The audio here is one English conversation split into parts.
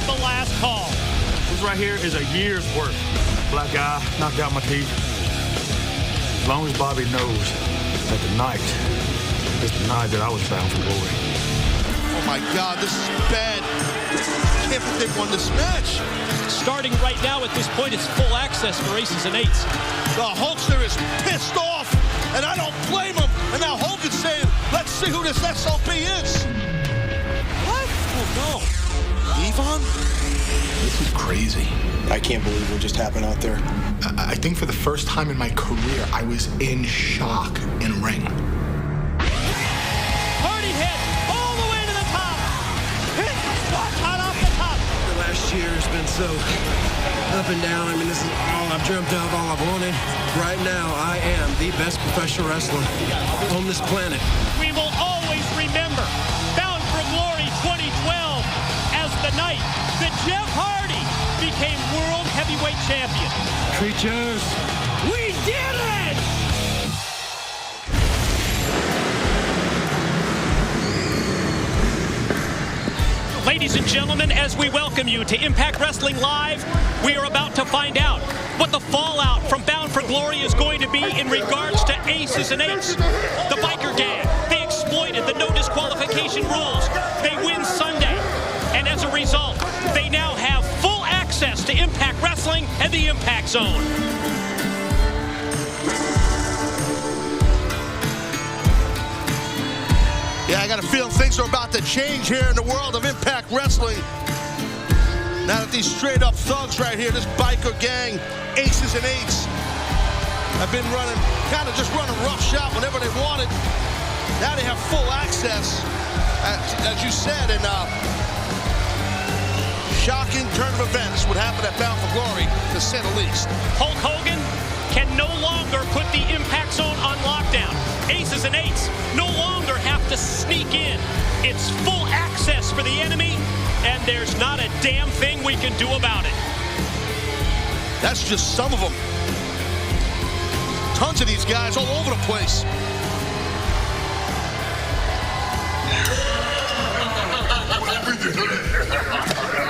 the last call. This right here is a year's work. Black eye, knocked out my teeth. As long as Bobby knows that tonight is the night that I was bound for glory. Oh my God, this is bad. I can't believe they won this match. Starting right now at this point, it's full access for aces and eights. The Hulkster is pissed off, and I don't blame him. And now Hogan's saying, let's see who this SOB is. What? Oh no. Devon? This is crazy. I can't believe what just happened out there. I think for the first time in my career, I was in shock in a ring. Hardy hit all the way to the top. Hit hot off the top. The last year has been so up and down. I mean, this is all I've dreamt of, all I've wanted. Right now, I am the best professional wrestler on this planet. We will always remember Bound for Glory 2012 as the night that Jeff Hardy became World Heavyweight Champion. Creatures, we did it! Ladies and gentlemen, as we welcome you to Impact Wrestling Live, we are about to find out what the fallout from Bound for Glory is going to be in regards to aces and eights. The biker gang, they exploited the no disqualification rules. They win Sunday, and as a result, they now have full access to Impact Wrestling and the Impact Zone. Yeah, I got a feeling things are about to change here in the world of Impact Wrestling. Now that these straight up thugs right here, this biker gang, aces and eights, have been running, kind of just running rough shop whenever they wanted. Now they have full access, as you said, and shocking turn of events would happen at Bound for Glory, to say the least. Hulk Hogan can no longer put the Impact Zone on lockdown. Aces and eights no longer have to sneak in. It's full access for the enemy, and there's not a damn thing we can do about it. That's just some of them. Tons of these guys all over the place.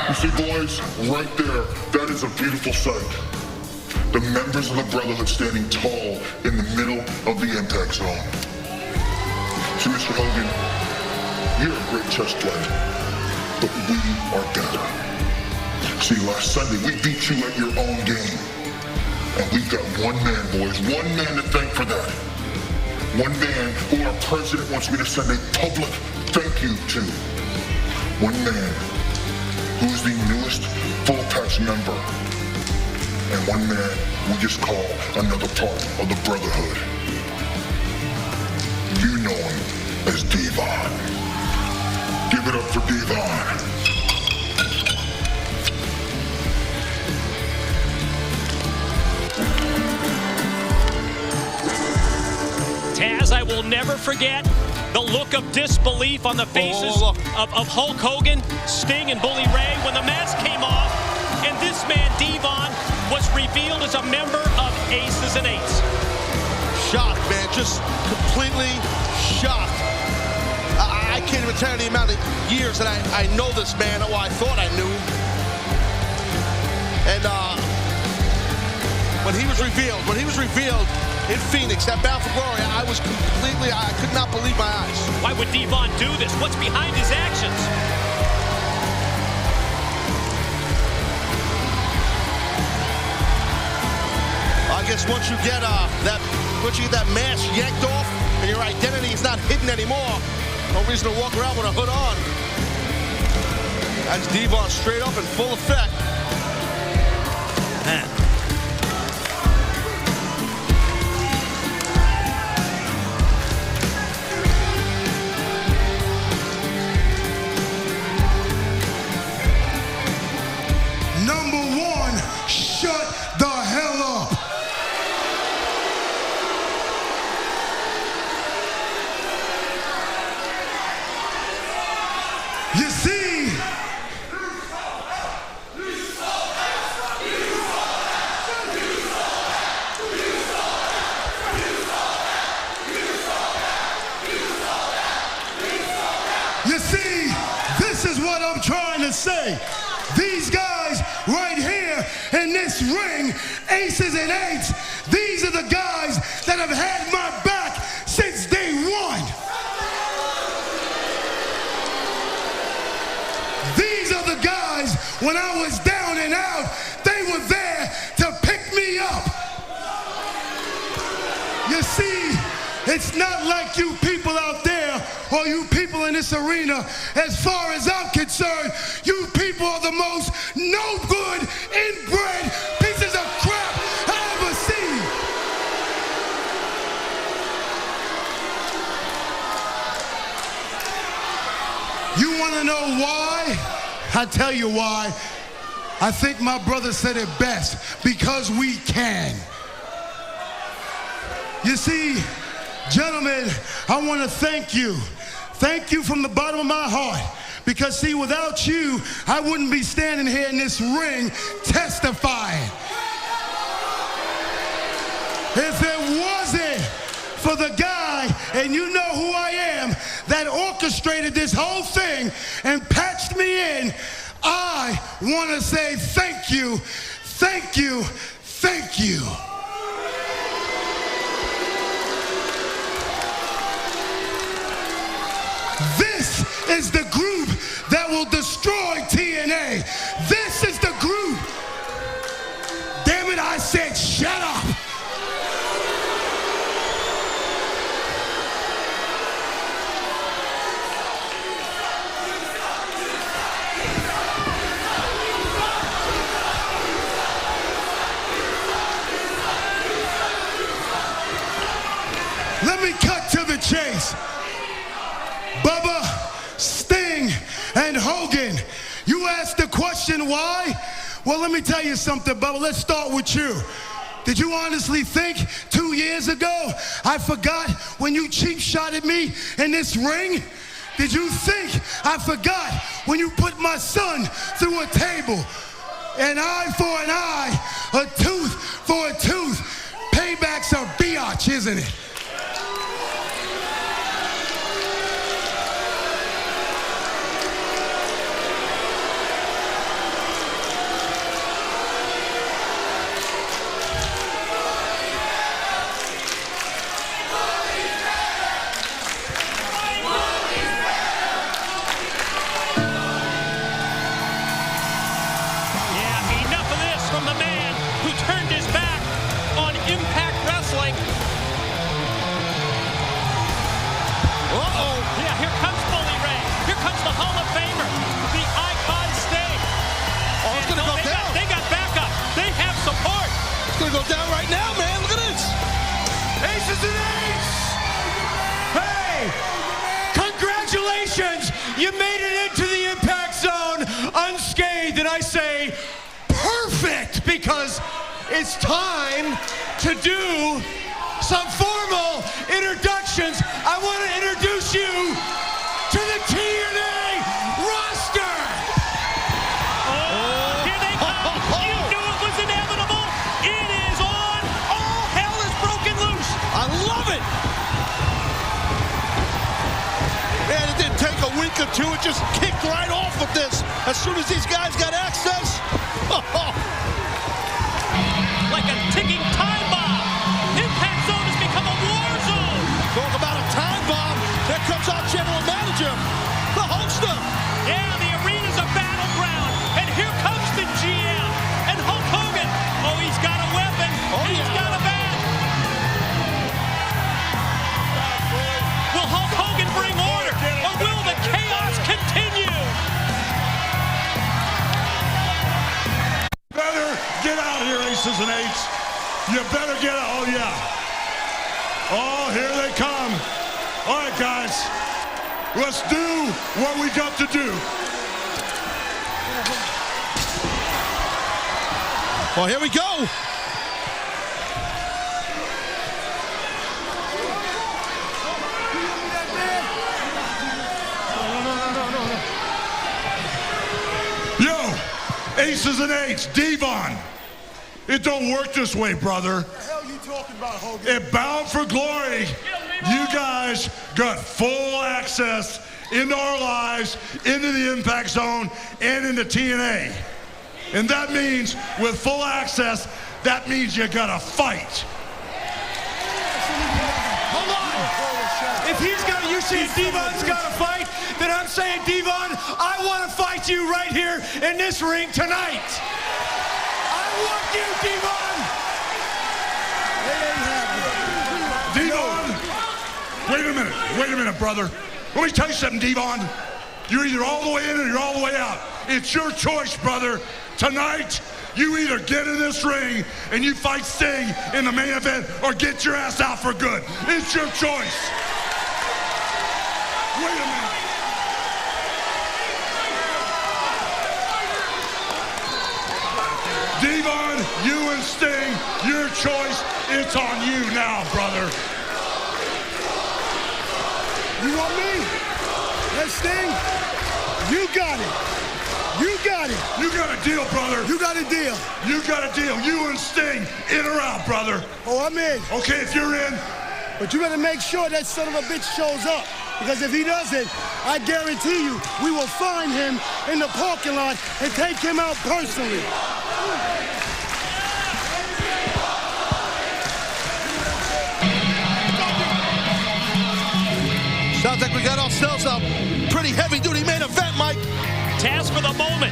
You see, boys, right there, that is a beautiful sight. The members of the Brotherhood standing tall in the middle of the Impact Zone. See, Mr. Hogan, you're a great chess player, but we are better. See, last Sunday, we beat you at your own game. And we've got one man, boys, one man to thank for that. One man who our president wants me to send a public thank you to. One man who's the newest full patch member. And one man we just call another part of the Brotherhood. You know him as Devon. Give it up for Devon. Taz, I will never forget the look of disbelief on the faces of Hulk Hogan, Sting, and Bully Ray when the mask came off, and this man, Devon, was revealed as a member of Aces and Eights. Shocked, man, just completely shocked. I can't even tell you the amount of years that I know this man, or I thought I knew. And when he was revealed in Phoenix at Bound for Glory, I could not believe my eyes. Why would Devon do this? What's behind his actions? I guess once you get that mask yanked off and your identity is not hidden anymore, no reason to walk around with a hood on. That's Devon straight up in full effect. Man. Number one, shut the hell up. You see, this is what I'm trying to say. These guys right here in this ring, aces and eights, these are the guys that have had my back since day one. These are the guys, when I was down and out, they were there to pick me up. You see, it's not like you people out there or you people in this arena. As far as I'm concerned, you people are the most no good, inbred pieces of crap I ever seen. You want to know why? I tell you why. I think my brother said it best, because we can. You see, gentlemen, I want to thank you. Thank you from the bottom of my heart. Because, see, without you, I wouldn't be standing here in this ring testifying. If it wasn't for the guy, and you know who I am, that orchestrated this whole thing and patched me in, I want to say thank you, thank you, thank you. This is the group that will destroy TNA. This is the group. Damn it, I said shut up. Let me cut to the chase. Bubba, Sting, and Hogan. You asked the question why? Well, let me tell you something, Bubba. Let's start with you. Did you honestly think 2 years ago I forgot when you cheap shotted me in this ring? Did you think I forgot when you put my son through a table? An eye for an eye, a tooth for a tooth. Payback's a biatch, isn't it? Go down right now, man. Look at this. Aces and eights. Hey, congratulations. You made it into the Impact Zone unscathed, and I say perfect, because it's time to do some formal introductions. I want to introduce you to the TNA roster. Here they come. You knew it was inevitable. It is on. All hell is broken loose. I love it. Man, it didn't take a week or two. It just kicked right off with this. As soon as these guys got access. Like a ticking time bomb. Impact Zone has become a war zone. Talk about a time bomb. There comes our general manager, the Hulkster. Yeah, the arena's a battleground. And here comes the GM. And Hulk Hogan. Oh, he's got a weapon. Oh, He's yeah. got a bat. Will Hulk Hogan bring order? Or will the chaos continue? Better get out here, aces and eights. You better get out. Oh, yeah. Oh, here they come. All right, guys. Let's do what we got to do. Well, here we go. Yo, aces and eights, Devon. It don't work this way, brother. What the hell you talking about, Hogan? At Bound for Glory, you guys got full access into our lives, into the Impact Zone, and into TNA. And that means with full access, that means you gotta fight. Hold on. If you saying Devon's got to fight, then I'm saying, Devon, I want to fight you right here in this ring tonight. I want you, Devon. Devon, wait a minute, brother. Let me tell you something, Devon. You're either all the way in or you're all the way out. It's your choice, brother. Tonight, you either get in this ring and you fight Sting in the main event or get your ass out for good. It's your choice. Wait a minute. Devon, you and Sting, your choice. It's on you now, brother. You want me? Hey, Sting, you got it. You got it. You got a deal, brother. You got a deal. You got a deal. You and Sting, in or out, brother. Oh, I'm in. Okay, if you're in. But you better make sure that son of a bitch shows up. Because if he doesn't, I guarantee you, we will find him in the parking lot and take him out personally. Sounds like we got ourselves a pretty heavy-duty main event, Mike. Task for the moment.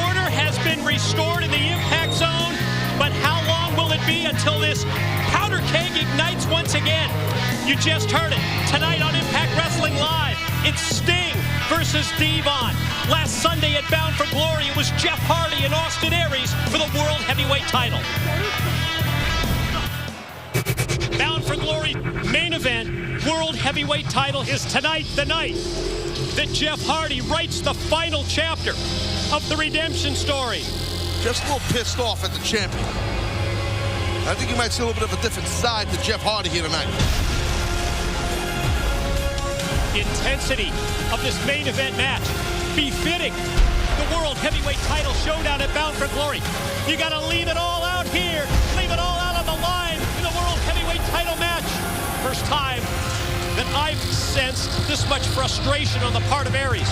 Order has been restored in the Impact Zone, but how long will it be until this powder keg ignites once again? You just heard it. Tonight on Impact Wrestling Live, it's Sting versus Devon. Last Sunday at Bound for Glory, it was Jeff Hardy and Austin Aries for the World Heavyweight title. Bound for Glory main event, World Heavyweight title is tonight the night that Jeff Hardy writes the final chapter of the redemption story. Just a little pissed off at the champion. I think you might see a little bit of a different side to Jeff Hardy here tonight. Intensity of this main event match befitting the World Heavyweight title showdown at Bound for Glory. You gotta leave it all out here, leave it all out on the line in the World Heavyweight title match. First time that I've sensed this much frustration on the part of Aries.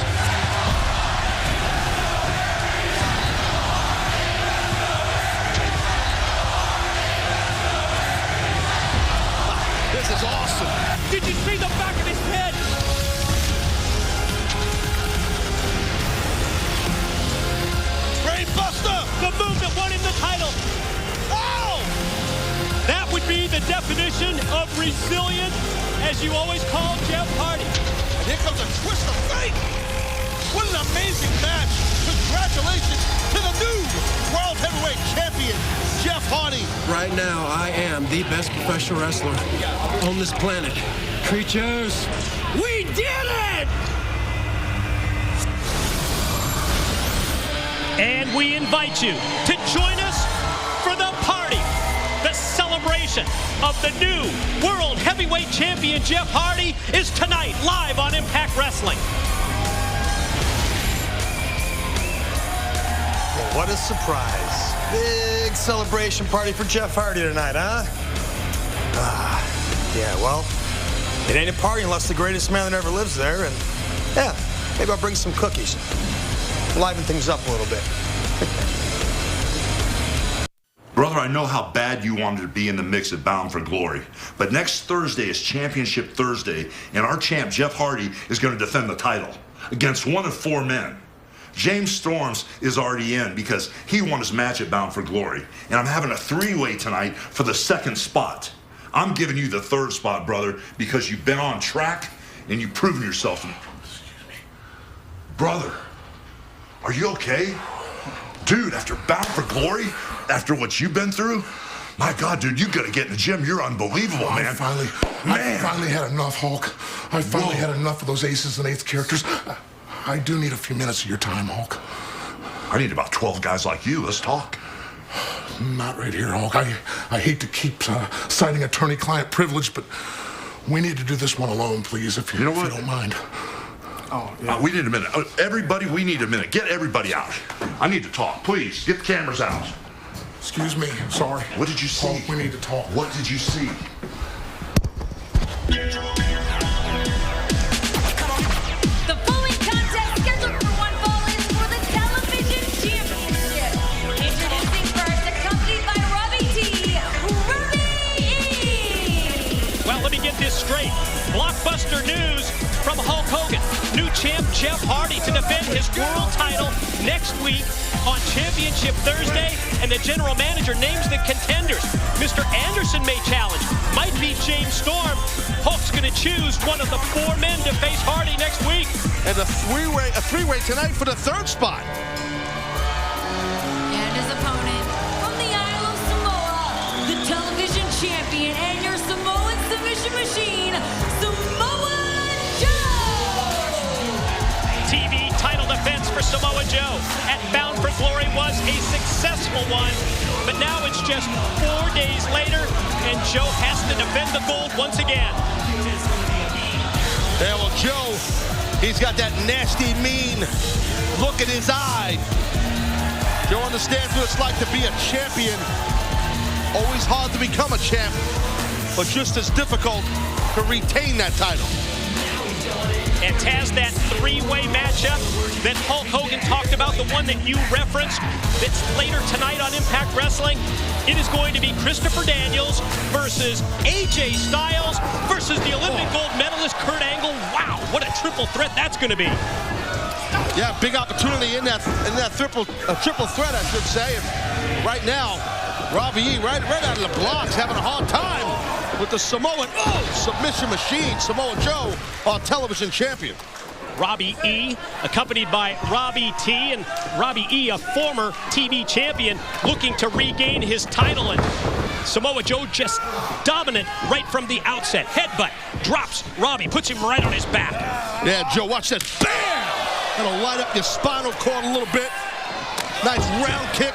This is awesome. Did you see the back of his head? Brainbuster! The move that won him the title. Oh! That would be the definition of resilient, as you always call Jeff Hardy. And here comes a twist of fate. What an amazing match. Congratulations to the new World Heavyweight Champion, Jeff Hardy. Right now, I am the best professional wrestler on this planet. Creatures, we did it! And we invite you to join us for the party, the celebration of the new World Heavyweight Champion Jeff Hardy is tonight live on Impact Wrestling. Well, what a surprise. Big celebration party for Jeff Hardy tonight, huh? Yeah, well, it ain't a party unless the greatest man that ever lives there, and yeah, maybe I'll bring some cookies. Liven things up a little bit. Brother, I know how bad you wanted to be in the mix at Bound for Glory, but next Thursday is Championship Thursday, and our champ, Jeff Hardy, is going to defend the title against one of 4 men. James Storms is already in because he won his match at Bound for Glory, and I'm having a 3-way tonight for the 2nd spot. I'm giving you the 3rd spot, brother, because you've been on track and you've proven yourself. Brother, are you okay? Dude, after Bound for Glory, after what you've been through, my God, dude, you gotta get in the gym. You're unbelievable, man. I finally had enough, Hulk. I finally had enough of those aces and eights characters. I do need a few minutes of your time, Hulk. I need about 12 guys like you. Let's talk. Not right here, Hulk. I hate to keep signing attorney-client privilege, but we need to do this one alone, please, if you don't mind. Oh, yeah. We need a minute. Everybody, we need a minute. Get everybody out. I need to talk. Please, get the cameras out. Excuse me. Sorry. What did you see? Hulk, we need to talk. What did you see? The title next week on Championship Thursday, and the general manager names the contenders. Mr. Anderson may challenge, might be James Storm. Hulk's going to choose one of the 4 men to face Hardy next week. And a three-way tonight for the 3rd spot. And his opponent from the Isle of Samoa, the television champion and your Samoan submission machine, Samoa Joe! TV title defense for Samoa Joe at Bound for Glory was a successful one, but now it's just 4 days later, and Joe has to defend the gold once again. Yeah, well, Joe, he's got that nasty, mean look in his eye. Joe understands what it's like to be a champion. Always hard to become a champ, but just as difficult to retain that title. And Taz, that 3-way matchup that Hulk Hogan talked about, the one that you referenced, that's later tonight on Impact Wrestling, it is going to be Christopher Daniels versus AJ Styles versus the Olympic gold medalist Kurt Angle. Wow, what a triple threat that's going to be. Yeah, big opportunity in that triple threat, I should say. And right now, Robbie E right out of the blocks, having a hard time with the Samoan submission machine, Samoa Joe, our television champion. Robbie E, accompanied by Robbie T, and Robbie E, a former TV champion, looking to regain his title. And Samoa Joe just dominant right from the outset. Headbutt, drops Robbie, puts him right on his back. Yeah, Joe, watch that. Bam! That'll light up your spinal cord a little bit. Nice round kick.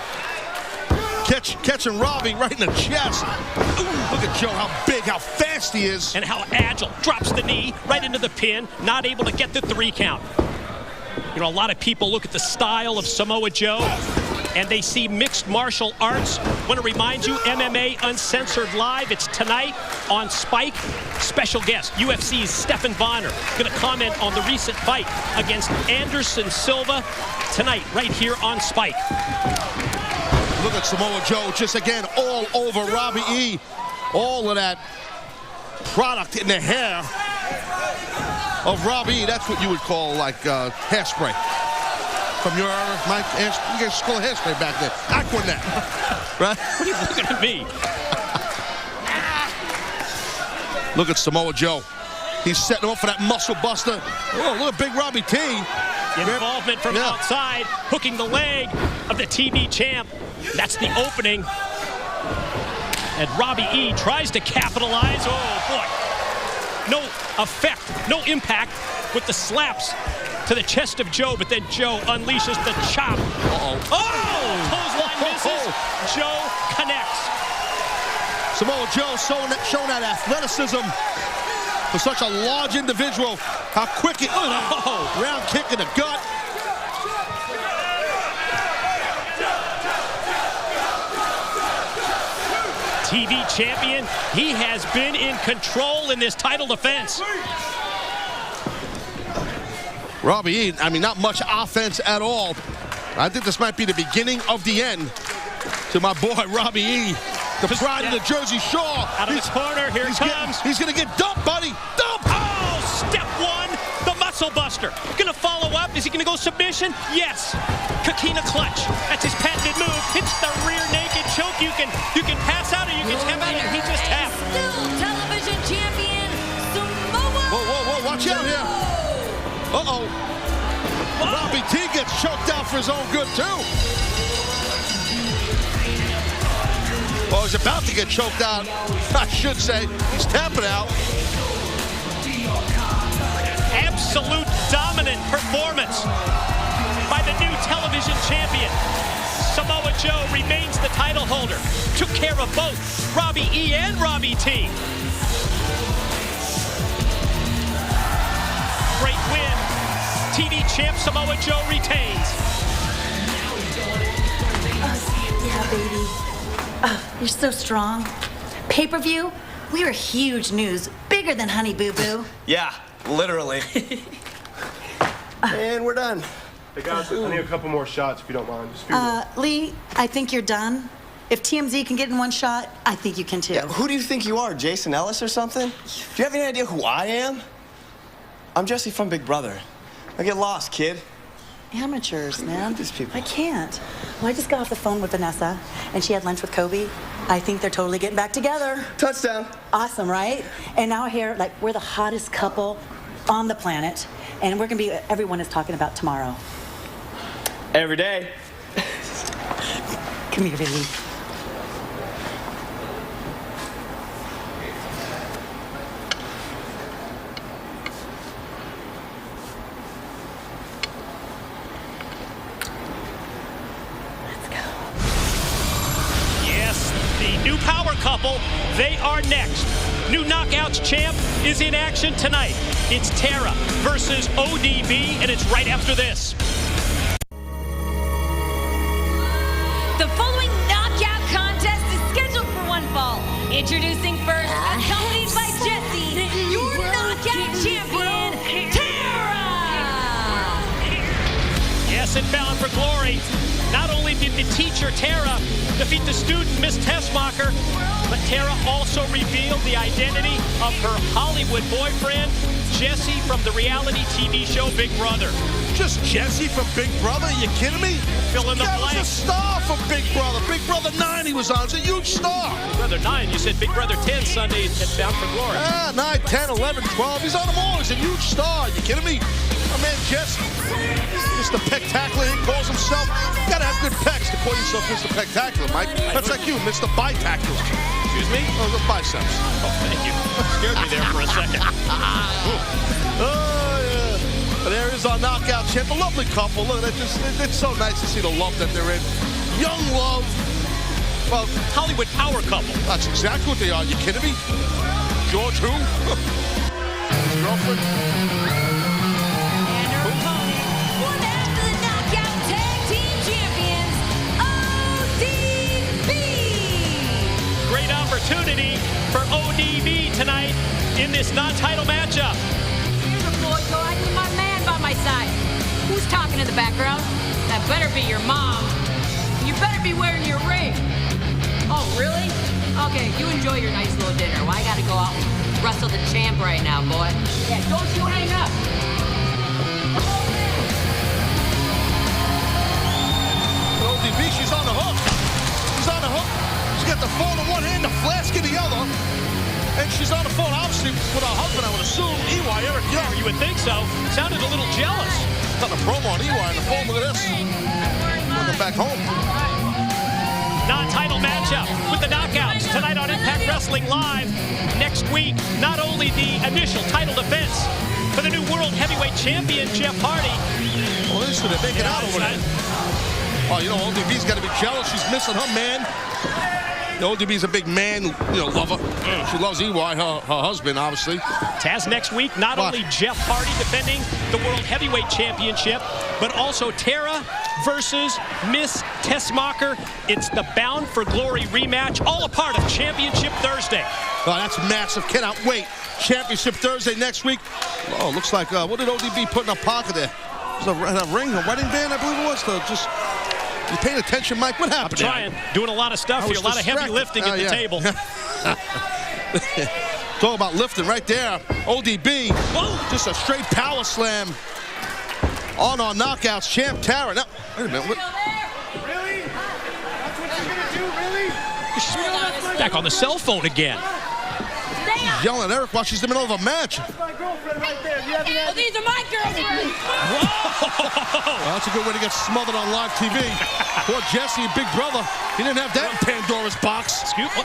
Catching Robbie right in the chest. Ooh, look at Joe, how big, how fast he is. And how agile. Drops the knee right into the pin, not able to get the 3 count. You know, a lot of people look at the style of Samoa Joe and they see mixed martial arts. Want to remind you, MMA Uncensored Live, it's tonight on Spike. Special guest, UFC's Stephan Bonner, going to comment on the recent fight against Anderson Silva tonight, right here on Spike. Look at Samoa Joe, just again, all over Robbie E. All of that product in the hair of Robbie E. That's what you would call, like, hairspray. From your, you guys call it hairspray back then. Aquanet, right? What are you looking at me? Look at Samoa Joe. He's setting up for that muscle buster. Oh, look at big Robbie T. Involvement from outside, hooking the leg of the TV champ. That's the opening. And Robbie E tries to capitalize. Oh, boy. No effect, no impact with the slaps to the chest of Joe, but then Joe unleashes the chop. Oh! Clothesline misses. Joe connects. Samoa Joe showing that athleticism for such a large individual. How quick it, round kick in the gut. TV champion, he has been in control in this title defense. Robbie E, I mean, not much offense at all. I think this might be the beginning of the end to my boy Robbie E. The pride of the Jersey Shore. Out of the corner, here it comes. He's gonna get dumped, buddy. Dump! Oh, step 1, the muscle buster. Gonna follow up, is he gonna go submission? Yes. Kakina clutch, that's his patented move. Hits the rear naked choke. You can pass out or you can tap out, and he just tapped. Still television champion, Samoa Whoa, watch out here. Uh-oh. Robbie T gets choked out for his own good, too. Well, he's about to get choked out. I should say, he's tapping out. Absolute dominant performance by the new television champion. Samoa Joe remains the title holder. Took care of both Robbie E and Robbie T. Great win. TV champ Samoa Joe retains. Yeah, baby. Oh, you're so strong. Pay-per-view? We were huge news. Bigger than Honey Boo Boo. Yeah, literally. And we're done. Hey guys, I need a couple more shots if you don't mind. Just Lee, I think you're done. If TMZ can get in one shot, I think you can too. Yeah, who do you think you are, Jason Ellis or something? Do you have any idea who I am? I'm Jesse from Big Brother. Now get lost, kid. amateurs, man. These people. I can't. Well, I just got off the phone with Vanessa, and she had lunch with Kobe. I think they're totally getting back together. Touchdown. Awesome, right? And now I hear, like, we're the hottest couple on the planet, and we're gonna be, everyone is talking about tomorrow. Every day. Come here, baby. New power couple, they are next. New Knockouts champ is in action tonight. It's Tara versus ODB, and it's right after this. The following knockout contest is scheduled for one fall. Introducing first, accompanied by Jesse, your knockout champion, Tara! Yes, and Bound for Glory. Not only did the teacher, Tara, defeat the student, Miss Tessmacher, but Tara also revealed the identity of her Hollywood boyfriend, Jesse, from the reality TV show Big Brother. Just Jesse from Big Brother? Are you kidding me? Fill in the blank. He was a star from Big Brother. Big Brother 9 he was on. He's a huge star. Big Brother 9. You said Big Brother 10 Sunday at Bound for Glory. 9, 10, 11, 12. He's on them all. He's a huge star. Are you kidding me? My man Jesse. Mr. Pectacular, he calls himself. You gotta have good pecs to call yourself Mr. Pectacular, Mike. That's like you, Mr. Bitacular. Excuse me? Oh, the biceps. Oh, thank you. Scared me there for a second. Oh, yeah. But there is our knockout champ. A lovely couple. Look at that. It's so nice to see the love that they're in. Young love. Well, Hollywood power couple. That's exactly what they are. You kidding me? George who? His girlfriend? And her opponent, one half of the knockout tag team champions, ODB! Great opportunity for ODB tonight in this non-title matchup. Boy, go out with my man by my side. Who's talking in the background? That better be your mom. You better be wearing your ring. Oh, really? Okay, you enjoy your nice little dinner. Well, I gotta go out and wrestle the champ right now, boy. Yeah, don't you hang up. ODB, she's on the hook. She's on the hook. She's got the phone in one hand, the flask in the other. And she's on the phone, obviously, with her husband, I would assume, EY, Eric Young. You would think so. Sounded a little jealous. Got a promo on EY on the phone. Look at this. Welcome back home. Non-title matchup with the Knockouts tonight on Impact Wrestling Live. Next week, not only the initial title defense for the new World Heavyweight Champion, Jeff Hardy. Well, listen, they're making out over there. Oh, you know, ODB's got to be jealous. She's missing her man. ODB's a big man, lover. She loves EY, her husband, obviously. Taz next week, not only Jeff Hardy defending the World Heavyweight Championship, but also Tara versus Miss Tessmacher. It's the Bound for Glory rematch, all a part of Championship Thursday. Oh, that's massive. Cannot wait. Championship Thursday next week. Oh, looks like, what did ODB put in her pocket there? It was a ring, a wedding band, I believe it was. Just... You paying attention, Mike? What happened? I'm trying. Doing a lot of stuff here. A lot of heavy lifting at the table. Talk about lifting right there. ODB. Whoa. Just a straight power slam on our Knockouts champ, Tara. Now, wait a minute. What? Really? That's what you're going to do, really? Back on the cell phone again. She's yelling at Eric while she's in the middle of a match. That's my girlfriend right there. Oh, these are my girlfriends. Well, that's a good way to get smothered on live TV. Poor Jesse, Big Brother. He didn't have that in Pandora's box. Excuse me.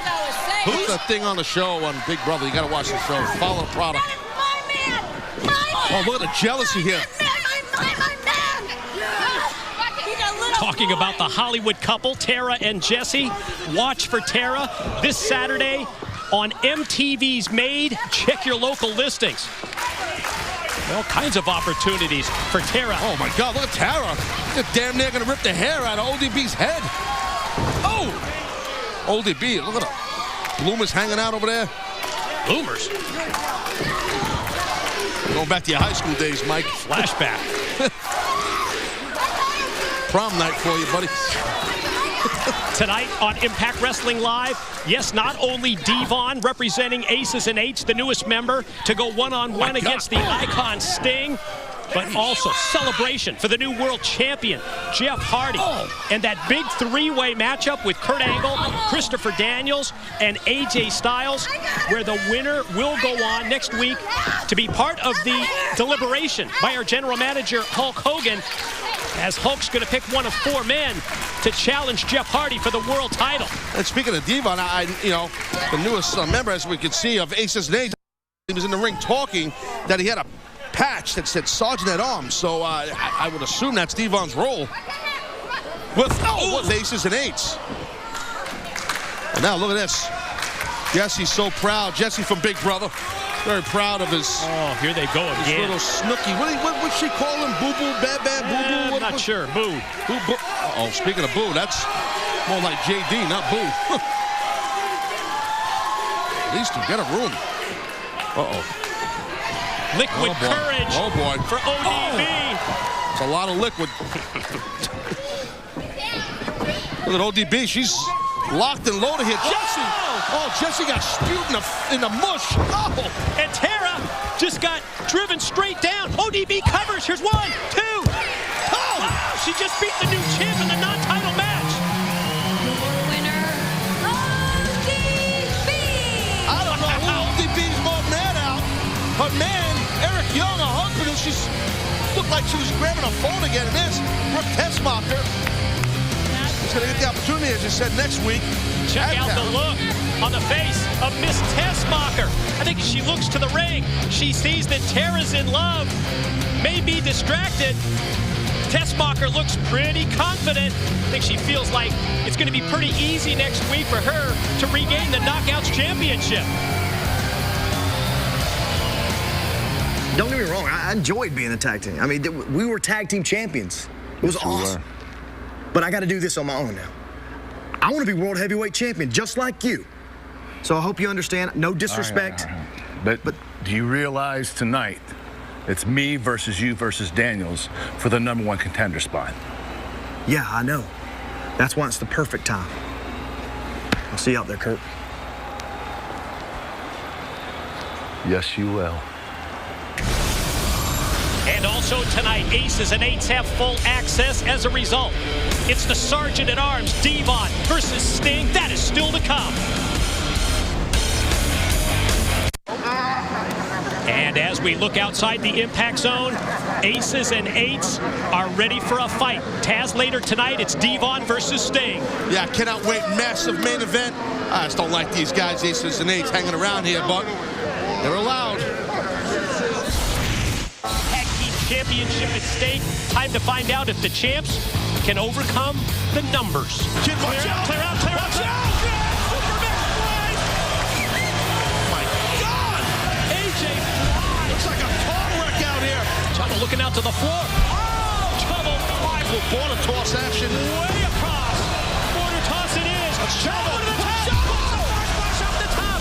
Who's the thing on the show on Big Brother? You got to watch the show. Follow the product. My man. Oh, look at the jealousy here. Talking about the Hollywood couple, Tara and Jesse. Watch for Tara this Saturday on MTV's Made. Check your local listings. All kinds of opportunities for Tara. Oh, my God, look at Tara. They're damn near going to rip the hair out of ODB's head. Oh! ODB, look at her. Bloomers hanging out over there. Bloomers? Going back to your high school days, Mike. Flashback. Prom night for you, buddy. Tonight on Impact Wrestling Live, yes, not only Devon representing Aces and Eights, the newest member, to go one-on-one against the Icon Sting. but also celebration for the new world champion, Jeff Hardy. And that big three-way matchup with Kurt Angle, Christopher Daniels, and AJ Styles, where the winner will go on next week to be part of the deliberation by our general manager, Hulk Hogan, as Hulk's going to pick one of 4 men to challenge Jeff Hardy for the world title. And speaking of Devon, the newest member, as we can see, of Aces and Eights, he was in the ring talking that he had a patch that said Sergeant at Arms. So I would assume that's Devon's role with Aces and Eights. And now look at this. Jesse's so proud. Jesse from Big Brother. Very proud of his. Oh, here they go again. His little Snooky. What would she call him? Boo Boo, Bad Bad Boo Boo? I'm not sure. Boo. Boo Boo. Uh-oh, speaking of Boo, that's more like JD, not Boo. These two, get a room. Uh-oh. Liquid courage. Oh, boy. For ODB. It's a lot of liquid. Look at ODB. She's locked and loaded here. Jesse. Oh, Jesse got spewed in the mush. Oh. And Tara just got driven straight down. ODB covers. Here's 1, 2. Oh. Wow, she just beat the new champ in the non-title match. Winner, ODB. I don't know who ODB's more mad out. Her man, Eric Young, her husband, who she's looked like she was grabbing her phone again. And there's Brooke Tessmacher. He's going to get the opportunity, as you said, next week. Check out the look on the face of Miss Tessmacher. I think as she looks to the ring, she sees that Tara's in love, may be distracted. Tessmacher looks pretty confident. I think she feels like it's going to be pretty easy next week for her to regain the Knockouts Championship. Don't get me wrong, I enjoyed being a tag team. I mean, we were tag team champions. It was awesome. But I got to do this on my own now. I want to be world heavyweight champion, just like you. So I hope you understand. No disrespect. All right. But do you realize tonight it's me versus you versus Daniels for the #1 contender spot? Yeah, I know. That's why it's the perfect time. I'll see you out there, Kurt. Yes, you will. And also tonight, Aces and Eights have full access as a result. It's the Sergeant at Arms, Devon versus Sting. That is still to come. And as we look outside the impact zone, Aces and Eights are ready for a fight. Taz, later tonight, it's Devon versus Sting. Yeah, I cannot wait. Massive main event. I just don't like these guys, Aces and Eights, hanging around here, but they're allowed. Championship at stake. Time to find out if the champs can overcome the numbers. Kid, watch out! Clear out! Watch out! Oh my God! AJ looks like a car wreck out here. Trouble looking out to the floor. Oh! Trouble. Little border toss action. Way across. Border toss it is. Trouble to the top. Push up the top.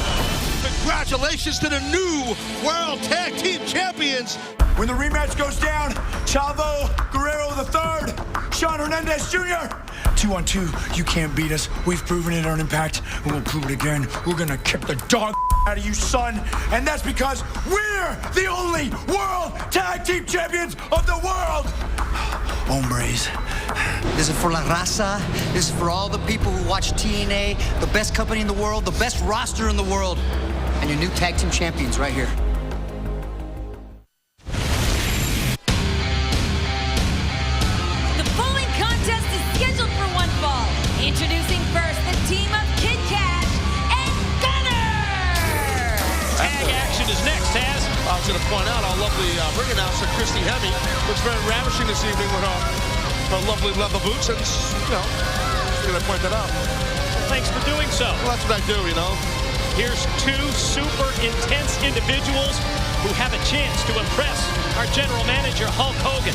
Congratulations to the new World Tag Team Champions. When the rematch goes down, Chavo Guerrero III, Sean Hernandez Jr. 2-on-2, you can't beat us. We've proven it on Impact, and we'll prove it again. We're gonna kick the dog out of you, son. And that's because we're the only World Tag Team Champions of the world. Hombres. This is for La Raza. This is for all the people who watch TNA, the best company in the world, the best roster in the world, and your new tag team champions right here. Introducing first the team of Kid Cash and Gunner! Tag action is next, Taz. I was going to point out our lovely ring announcer, Christy Hemme, looks very ravishing this evening with her lovely leather boots, and, you know, I'm going to point that out. Well, thanks for doing so. Well, that's what I do, you know. Here's 2 super intense individuals who have a chance to impress our general manager, Hulk Hogan.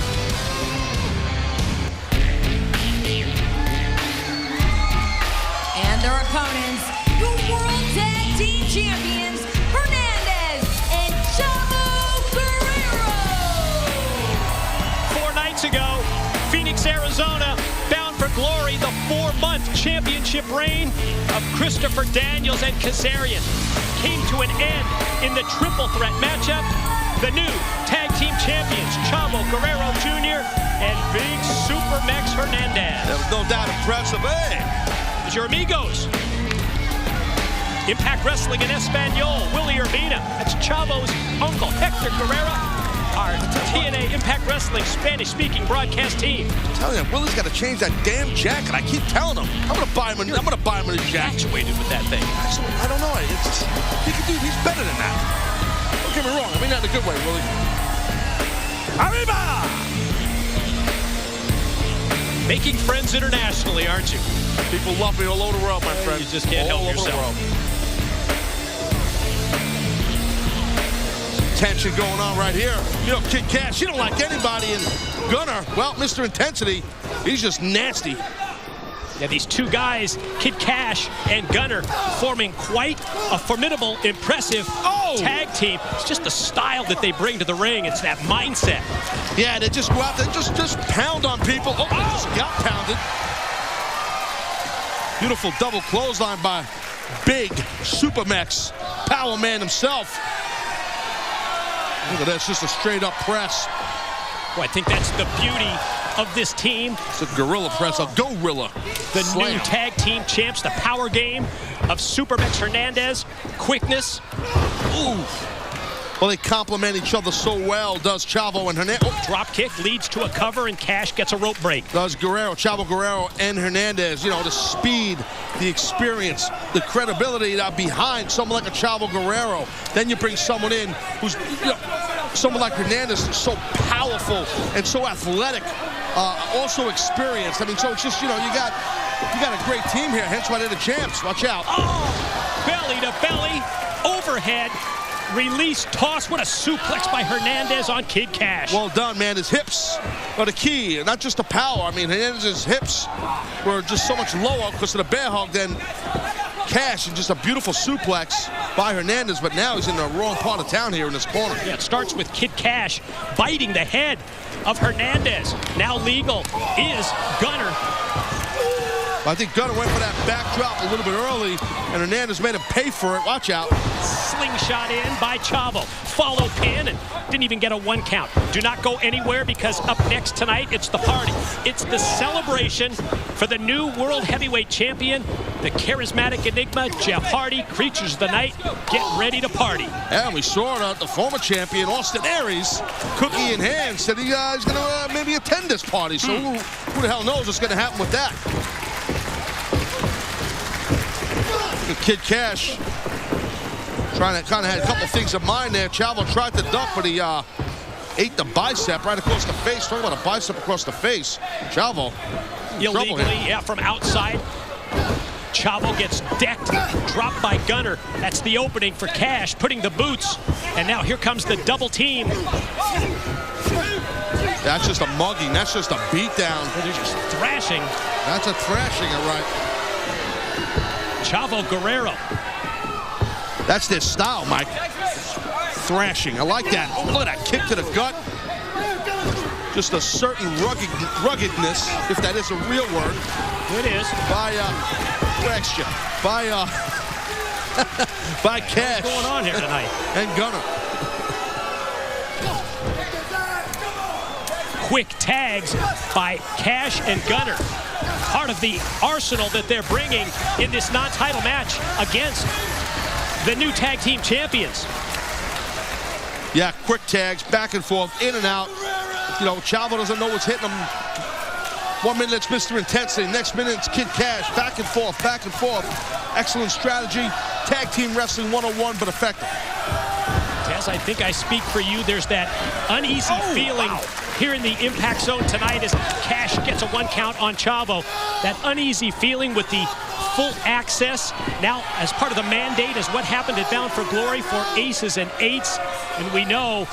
And their opponents, the World Tag Team Champions, Hernandez and Chavo Guerrero. 4 nights ago, Phoenix, Arizona, bound for glory, the 4-month championship reign of Christopher Daniels and Kazarian came to an end in the triple threat matchup the new tag team champions, Chavo Guerrero Jr. and Big Super Mex Hernandez. There was no doubt impressive. Hey! It's your amigos. Impact Wrestling in Espanol, Willie Urbina. That's Chavo's uncle, Hector Guerrero. Our TNA Impact Wrestling Spanish-speaking broadcast team. I'm telling you, Willie's got to change that damn jacket. I keep telling him. I'm gonna buy him a jacket. Infatuated with that thing. I don't know. He's better than that. Don't get me wrong. I mean that in a good way, Willie. Arriba! Making friends internationally, aren't you? People love me all over the world, my friend. You just can't help yourself. Tension going on right here. You know, Kid Cash, he don't like anybody, and Gunner, well, Mr. Intensity, he's just nasty. Yeah, these two guys, Kid Cash and Gunner, forming quite a formidable, impressive tag team. It's just the style that they bring to the ring. It's that mindset. Yeah, they just go out there, just pound on people. Oh, they just got pounded. Beautiful double clothesline by Big Super Mex, Power Man himself. Look at that, just a straight up press. Well, I think that's the beauty of this team. It's a gorilla press, a gorilla. The new tag team champs, the power game of Super Mex Hernandez, quickness. Ooh. Well, they complement each other so well, does Chavo and Hernandez. Oh. Drop kick leads to a cover, and Cash gets a rope break. Does Chavo Guerrero and Hernandez. You know, the speed, the experience, the credibility that behind someone like a Chavo Guerrero. Then you bring someone in who's, someone like Hernandez, is so powerful and so athletic, also experienced. I mean, so it's just, you got a great team here. Hence why they're the champs. Watch out. Oh, belly to belly, overhead. Release, toss. What a suplex by Hernandez on Kid Cash. Well done, man. His hips are the key, not just the power. I mean, Hernandez's hips were just so much lower because of the bear hug than Cash, and just a beautiful suplex by Hernandez, but now he's in the wrong part of town here in this corner. Yeah, it starts with Kid Cash biting the head of Hernandez. Now legal is Gunner. I think Gunner went for that backdrop a little bit early, and Hernandez made him pay for it. Watch out. Slingshot in by Chavo. Follow pin, and didn't even get a 1 count. Do not go anywhere, because up next tonight, it's the party. It's the celebration for the new World Heavyweight Champion, the charismatic enigma, Jeff Hardy. Creatures of the Night, get ready to party. And we saw the former champion, Austin Aries, cookie in hand, said he's going to maybe attend this party. So who the hell knows what's going to happen with that? Kid Cash trying to kind of had a couple things in mind there. Chavo tried to duck, but he ate the bicep right across the face. Talking about a bicep across the face. Chavo. Illegally, yeah, from outside. Chavo gets decked, dropped by Gunner. That's the opening for Cash, putting the boots. And now here comes the double team. That's just a mugging. That's just a beatdown. They're just thrashing. That's a thrashing, all right. Chavo Guerrero. That's their style, Mike. Thrashing. I like that. Oh, look at that kick to the gut. Just a certain ruggedness, if that is a real word. It is. By Cash. What's going on here tonight? And Gunner. Quick tags by Cash and Gunner. Part of the arsenal that they're bringing in this non-title match against the new tag team champions. Yeah, quick tags, back and forth, in and out. Chavo doesn't know what's hitting him. 1 minute it's Mr. Intensity, next minute it's Kid Cash, back and forth, back and forth. Excellent strategy, tag team wrestling 101, but effective. Tess, I think I speak for you. There's that uneasy feeling here in the Impact Zone tonight as Cash gets a 1 count on Chavo. That uneasy feeling with the full access. Now, as part of the mandate, is what happened at Bound for Glory for Aces and Eights. And we know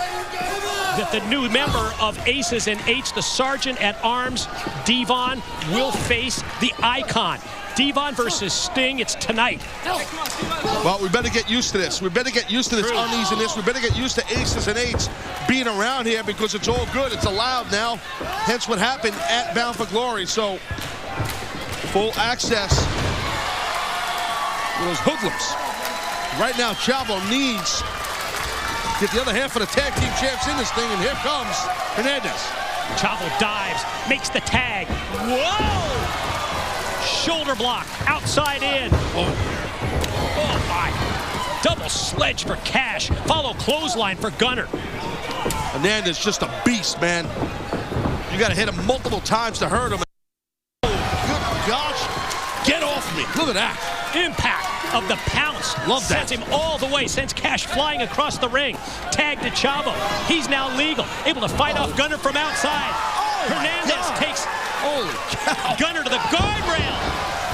that the new member of Aces and Eights, the Sergeant at Arms, Devon, will face the Icon. Devon versus Sting, it's tonight. Well, we better get used to this. We better get used to this uneasiness. We better get used to Aces and Eights being around here, because it's all good. It's allowed now. Hence what happened at Bound for Glory. So, full access to those hoodlums. Right now, Chavo needs get the other half of the tag team champs in this thing, and here comes Hernandez. Chavo dives, makes the tag. Whoa! Shoulder block, outside in. Oh my. Double sledge for Cash. Follow clothesline for Gunner. Hernandez just a beast, man. You got to hit him multiple times to hurt him. Good gosh. Get off me. Look at that. Impact of the pounce. Love that. Sends him all the way. Sends Cash flying across the ring. Tag to Chavo. He's now legal. Able to fight off Gunner from outside. Hernandez takes Gunner to the guardrail.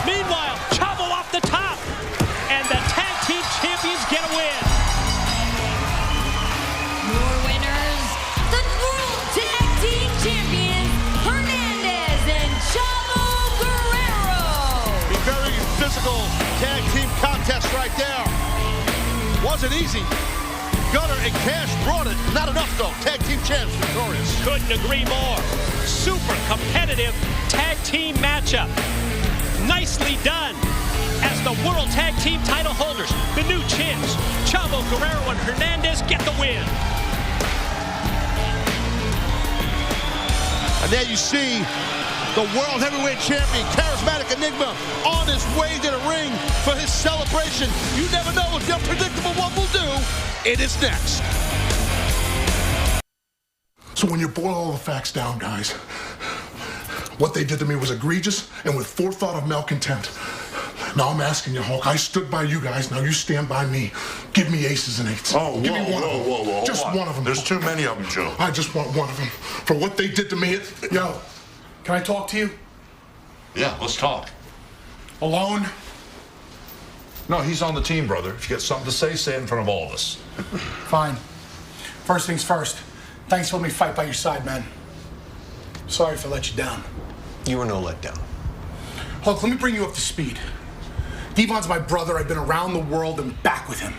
Meanwhile, Chavo off the top. And the tag team champions get a win. Your winners, the World Tag Team Champions, Hernandez and Chavo Guerrero. A very physical tag team contest right there. Wasn't easy. Gunner and Cash brought it. Not enough, though. Tag team champs victorious. Couldn't agree more. Super competitive tag team matchup. Nicely done. As the World Tag Team title holders, the new champs, Chavo Guerrero and Hernandez, get the win. And there you see the World Heavyweight Champion, Charismatic Enigma, on his way to the ring for his celebration. You never know what the unpredictable one will do. It is next. So when you boil all the facts down, guys, what they did to me was egregious and with forethought of malcontent. Now I'm asking you, Hulk, I stood by you guys, now you stand by me. Give me aces and eights. Oh, Give me one of them. Whoa. Just one of them. There's too many of them, Joe. I just want one of them. For what they did to me, yo, can I talk to you? Yeah, let's talk. Alone? No, he's on the team, brother. If you got something to say it in front of all of us. Fine. First things first. Thanks for letting me fight by your side, man. Sorry if I let you down. You were no letdown. Hulk, let me bring you up to speed. Devon's my brother. I've been around the world and back with him.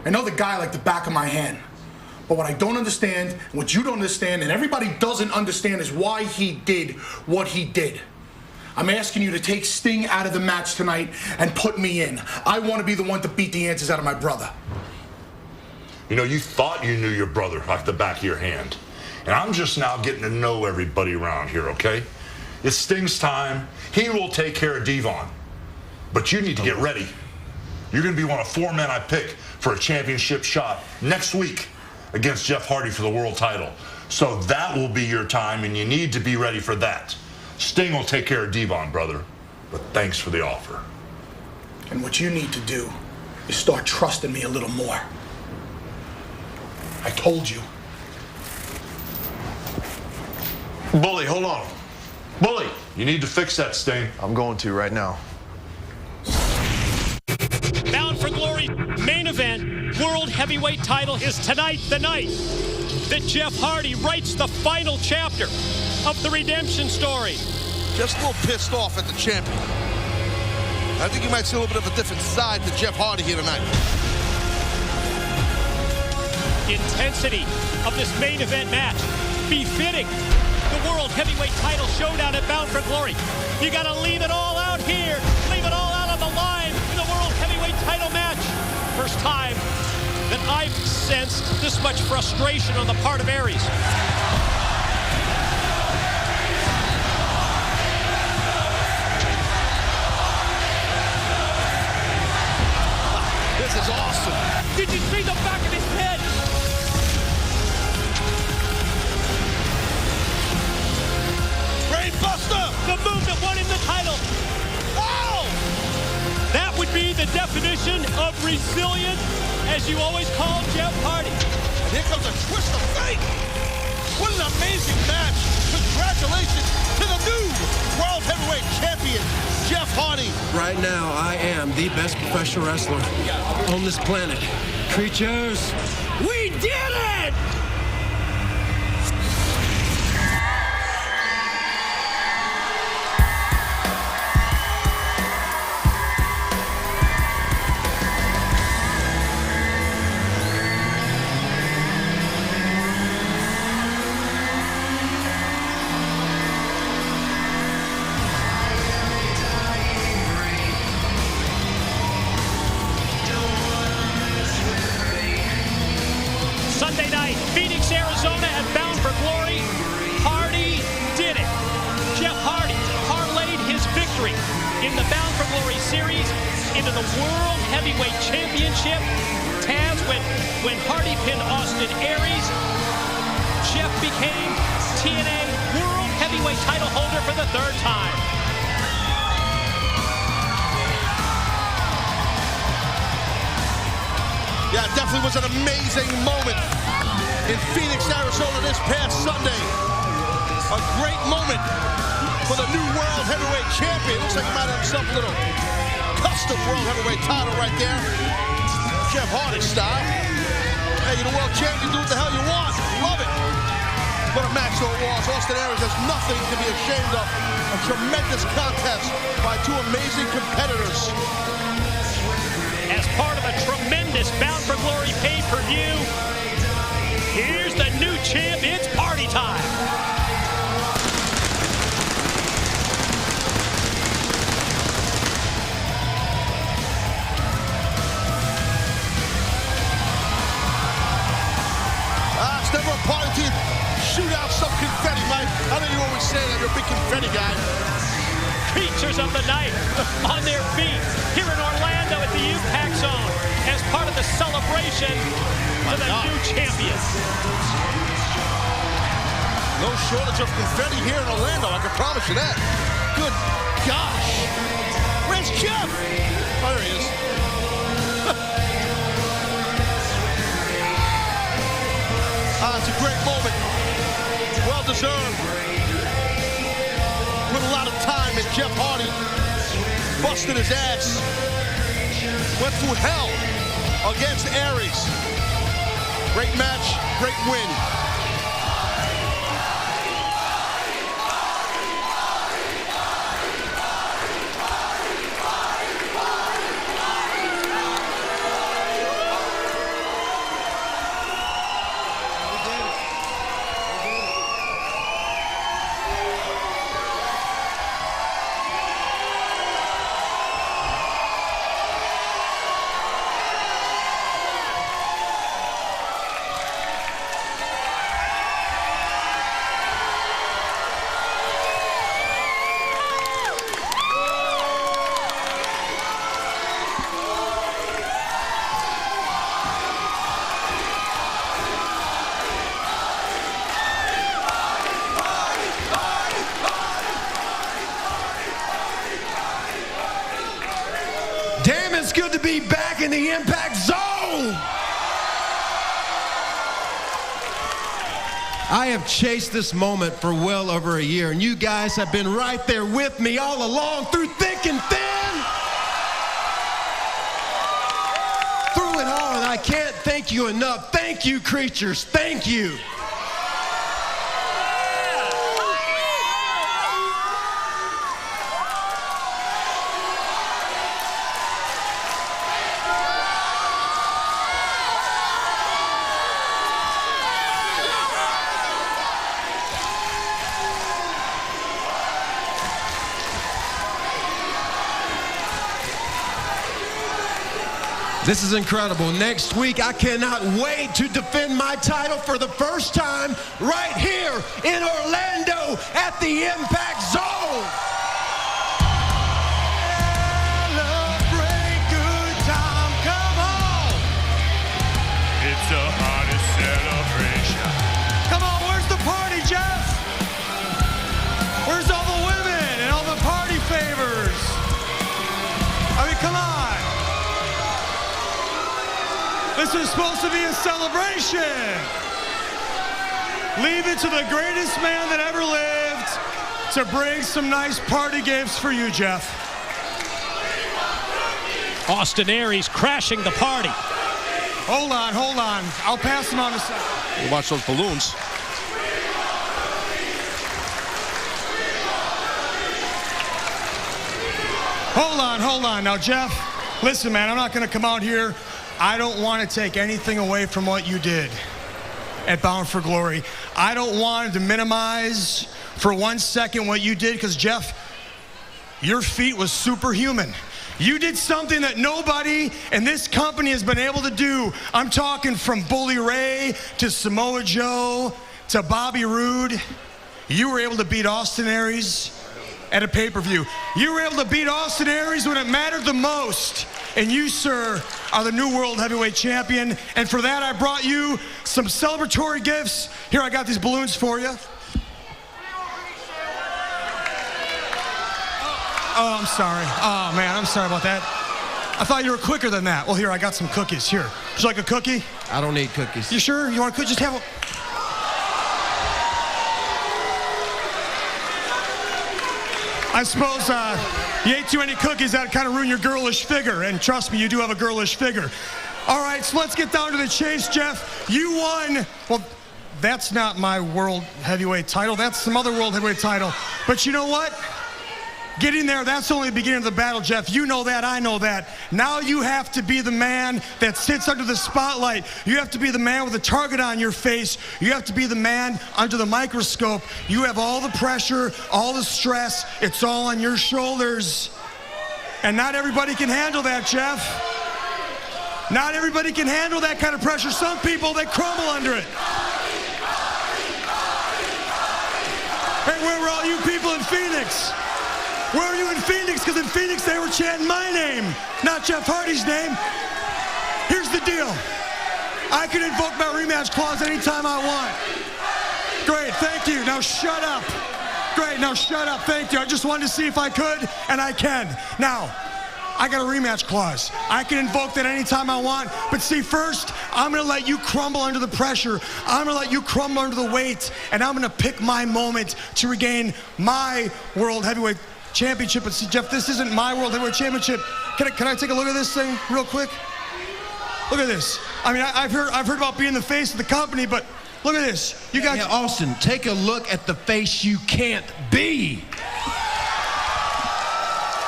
I know the guy like the back of my hand. But what I don't understand, and what you don't understand, and everybody doesn't understand is why he did what he did. I'm asking you to take Sting out of the match tonight and put me in. I want to be the one to beat the answers out of my brother. You know, you thought you knew your brother like the back of your hand. And I'm just now getting to know everybody around here, okay? It's Sting's time. He will take care of Devon. But you need to get ready. You're going to be one of 4 men I pick for a championship shot next week against Jeff Hardy for the world title. So that will be your time, and you need to be ready for that. Sting will take care of Devon, brother. But thanks for the offer. And what you need to do is start trusting me a little more. I told you. Bully, hold on. Bully, you need to fix that, Sting. I'm going to right now. Bound for Glory main event, World Heavyweight title is tonight the night that Jeff Hardy writes the final chapter of the redemption story. Just a little pissed off at the champion. I think you might see a little bit of a different side to Jeff Hardy here tonight. Intensity of this main event match befitting the World Heavyweight title showdown at Bound for Glory. You got to leave it all out here, leave it all out on the line in the World Heavyweight title match. First time that I've sensed this much frustration on the part of Aries. This is awesome. Did you see the back of his head? Brainbuster! The move that won him the title. Oh! That would be the definition of resilient, as you always call Jeff Hardy. And here comes a twist of fate. What an amazing match. Congratulations to the new World Heavyweight Champion, Jeff Hardy. Right now, I am the best professional wrestler on this planet. Creatures, we did it! in the Bound for Glory series into the World Heavyweight Championship. Taz, when Hardy pinned Austin Aries, Jeff became TNA World Heavyweight title holder for the third time. Yeah, it definitely was an amazing moment in Phoenix, Arizona this past Sunday. A great moment for the new World Heavyweight Champion. Looks like he might have himself a little custom World Heavyweight title right there. Jeff Hardy style. Hey, you're the World Champion, do what the hell you want. Love it. What a match though it was. Austin Aries has nothing to be ashamed of. A tremendous contest by two amazing competitors. As part of a tremendous Bound for Glory pay-per-view, here's the new champ. It's party time. It's never a party team. Shoot out some confetti, Mike. I know you always say that. You're a big confetti guy. Creatures of the night on their feet here in Orlando at the Impact Zone as part of the celebration of the new champions. No shortage of confetti here in Orlando, I can promise you that. Good gosh. Where's Jeff? Oh, there he is. It's a great moment. Well deserved. Put a lot of time in Jeff Hardy. Busted his ass. Went through hell against Aries. Great match, great win. Damn, it's good to be back in the Impact Zone. I have chased this moment for well over a year, and you guys have been right there with me all along through thick and thin. Through it all, and I can't thank you enough. Thank you, creatures. Thank you. This is incredible. Next week, I cannot wait to defend my title for the first time right here in Orlando at the Impact Zone. Celebrate good time, come on. It's the hottest celebration. Come on, where's the party, Jeff? Where's all the women and all the party favors? I mean, come on. This is supposed to be a celebration. Leave it to the greatest man that ever lived to bring some nice party gifts for you, Jeff. Austin Aries crashing the party. Hold on. I'll pass them on a second. Watch those balloons. Hold on. Now, Jeff, listen, man, I'm not going to come out here. I don't want to take anything away from what you did at Bound for Glory. I don't want to minimize for 1 second what you did, because, Jeff, your feat was superhuman. You did something that nobody in this company has been able to do. I'm talking from Bully Ray to Samoa Joe to Bobby Roode. You were able to beat Austin Aries at a pay-per-view. You were able to beat Austin Aries when it mattered the most. And you, sir, are the new World Heavyweight Champion. And for that, I brought you some celebratory gifts. Here, I got these balloons for you. Oh, I'm sorry. Oh, man, I'm sorry about that. I thought you were quicker than that. Well, here, I got some cookies. Here. Would you like a cookie? I don't need cookies. You sure? You want a cookie? Just have a... I suppose you ate too many cookies, that kind of ruin your girlish figure. And trust me, you do have a girlish figure. All right, so let's get down to the chase, Jeff. You won. Well, that's not my World Heavyweight title. That's some other World Heavyweight title. But you know what? Getting there, that's only the beginning of the battle, Jeff. You know that, I know that. Now you have to be the man that sits under the spotlight. You have to be the man with a target on your face. You have to be the man under the microscope. You have all the pressure, all the stress. It's all on your shoulders. And not everybody can handle that, Jeff. Not everybody can handle that kind of pressure. Some people, they crumble under it. Hey, where were all you people in Phoenix? Where are you in Phoenix? Because in Phoenix they were chanting my name, not Jeff Hardy's name. Here's the deal. I can invoke my rematch clause anytime I want. Great, thank you. Now shut up. Great, now shut up. Thank you. I just wanted to see if I could, and I can. Now, I got a rematch clause. I can invoke that anytime I want. But see, first, I'm going to let you crumble under the pressure. I'm going to let you crumble under the weight, and I'm going to pick my moment to regain my World Heavyweight Championship. But see, Jeff, this isn't my World Heavyweight Championship. Can I take a look at this thing real quick? Look at this. I mean, I've heard about being the face of the company, but look at this. You got Austin, take a look at the face you can't be.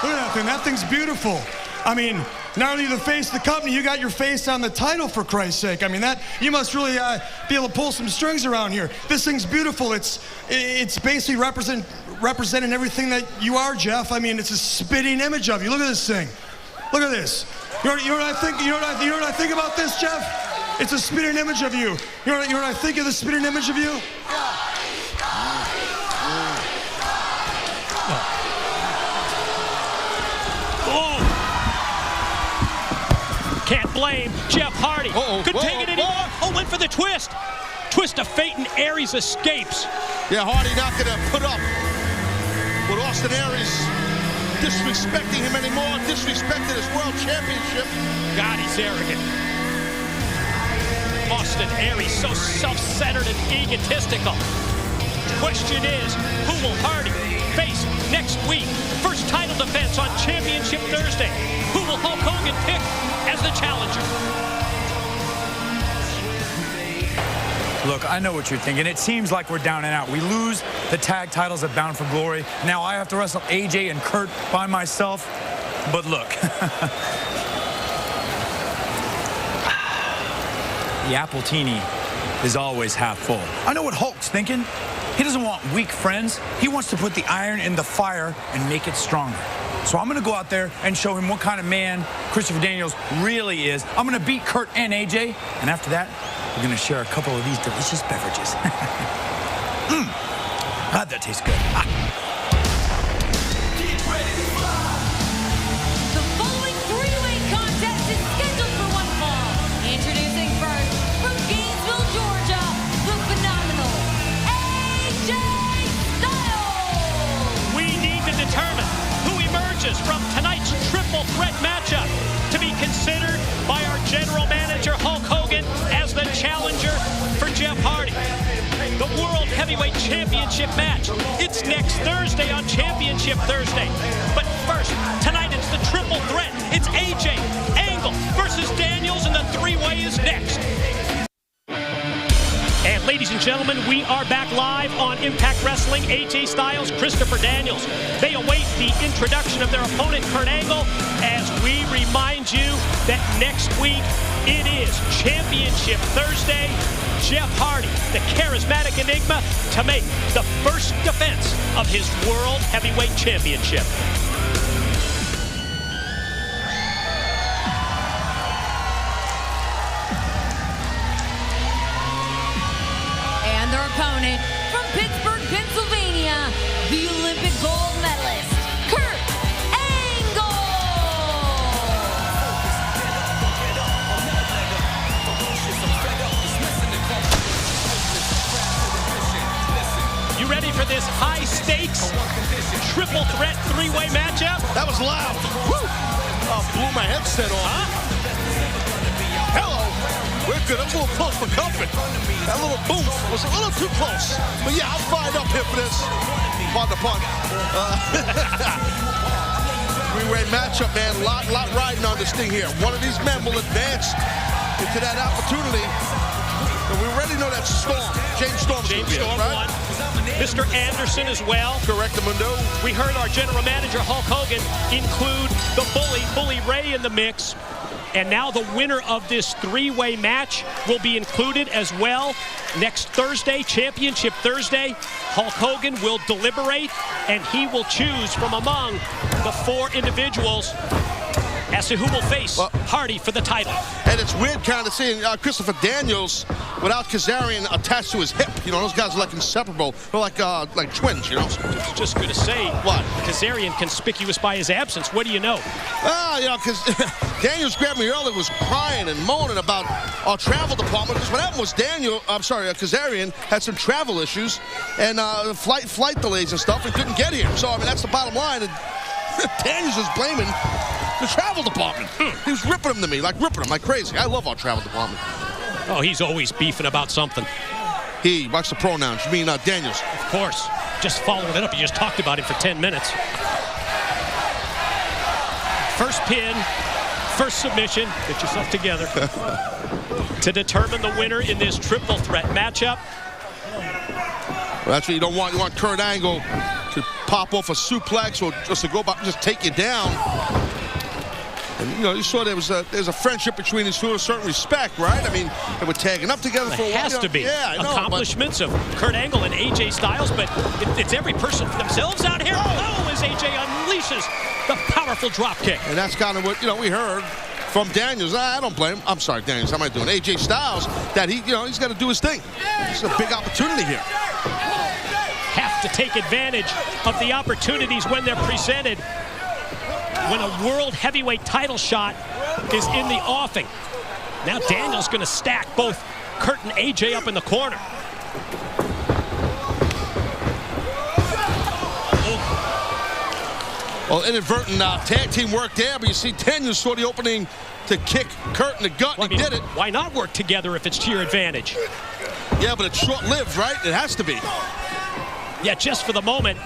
Look at that thing. That thing's beautiful. I mean, not only the face of the company, you got your face on the title, for Christ's sake. I mean, that you must really be able to pull some strings around here. This thing's beautiful. It's basically representing everything that you are, Jeff. I mean, it's a spitting image of you. Look at this thing. Look at this. You know what I think? You know what I think about this, Jeff? It's a spitting image of you. You know what I think of the spitting image of you? Can't blame Jeff Hardy. Couldn't take it anymore. Oh, went for the twist. Twist of fate, and Aries escapes. Yeah, Hardy not going to put up with Austin Aries disrespecting him anymore, disrespecting his world championship. God, he's arrogant. Austin Aries, so self-centered and egotistical. Question is, who will Hardy face next week? First title defense on Championship Thursday. Who will Hulk Hogan pick as the challenger? Look, I know what you're thinking. It seems like we're down and out. We lose the tag titles at Bound for Glory. Now I have to wrestle AJ and Kurt by myself. But look, the Appletini is always half full. I know what Hulk's thinking. He doesn't want weak friends. He wants to put the iron in the fire and make it stronger. So I'm going to go out there and show him what kind of man Christopher Daniels really is. I'm going to beat Kurt and AJ, and after that, we're going to share a couple of these delicious beverages. God, that tastes good. The following three-way contest is scheduled for one fall. Introducing first, from Gainesville, Georgia, the phenomenal AJ Styles. We need to determine who emerges from tonight's triple threat matchup to be considered by our general manager, Hulk Hogan, as the challenger for Jeff Hardy. The World Heavyweight Championship match. It's next Thursday on Championship Thursday. But first, tonight it's the triple threat. It's AJ, Angle versus Daniels, and the three-way is next. And ladies and gentlemen, we are back live on Impact Wrestling. AJ Styles, Christopher Daniels. They await the introduction of their opponent, Kurt Angle, as we remind you that next week it is Championship Thursday. Jeff Hardy, the charismatic enigma, to make the first defense of his World Heavyweight Championship. And their opponent, from Pittsburgh, Pennsylvania, the Olympic gold medalist, triple threat three-way matchup. That was loud. Woo! Oh, blew my headset off. Hello. We're good. That was a little close for comfort. That little boom was a little too close. But yeah, I'm fired up here for this. Pardon the pun. Three-way matchup, man. Lot riding on this thing here. One of these men will advance into that opportunity. And we already know that's Storm. James Storm. James Storm won. Mr. Anderson as well. Correct, Mundo. We heard our general manager, Hulk Hogan, include the Bully Ray in the mix. And now the winner of this three-way match will be included as well. Next Thursday, Championship Thursday, Hulk Hogan will deliberate, and he will choose from among the four individuals as to who will face Hardy for the title. And it's weird kind of seeing Christopher Daniels without Kazarian attached to his hip. You know, those guys are like inseparable. They're like twins, you know? I was just going to say, what? Kazarian conspicuous by his absence. What do you know? You know, because Daniels grabbed me earlier, was crying and moaning about our travel department. Because what happened was Kazarian had some travel issues and flight delays and stuff and couldn't get here. So, I mean, that's the bottom line. And Daniels is blaming the travel department. He was ripping them to me, like crazy. I love our travel department. Oh, he's always beefing about something. He, watch the pronouns. You mean Daniels? Of course. Just following it up. You just talked about him for 10 minutes. First pin, first submission. Get yourself together. To determine the winner in this triple threat matchup. Well, that's what you don't want. You want Kurt Angle to pop off a suplex or just to go back and just take you down. And, you know, you saw there's a friendship between these two, a certain respect, right? I mean, they were tagging up together for a while. It has to be. Yeah, I know, accomplishments of Kurt Angle and AJ Styles, but it's every person for themselves out here. Oh, as AJ unleashes the powerful drop kick. And that's kind of what, you know, we heard from Daniels. I don't blame him. I'm sorry, Daniels. How am I doing? AJ Styles, that he's got to do his thing. It's a big opportunity here. Have to take advantage of the opportunities when they're presented. When a world heavyweight title shot is in the offing. Now Daniel's going to stack both Kurt and AJ up in the corner. Well, inadvertent tag team work there, but you see Daniels saw the opening to kick Kurt in the gut, and he did it. Why not work together if it's to your advantage? Yeah, but it's short-lived, right? It has to be. Yeah, just for the moment.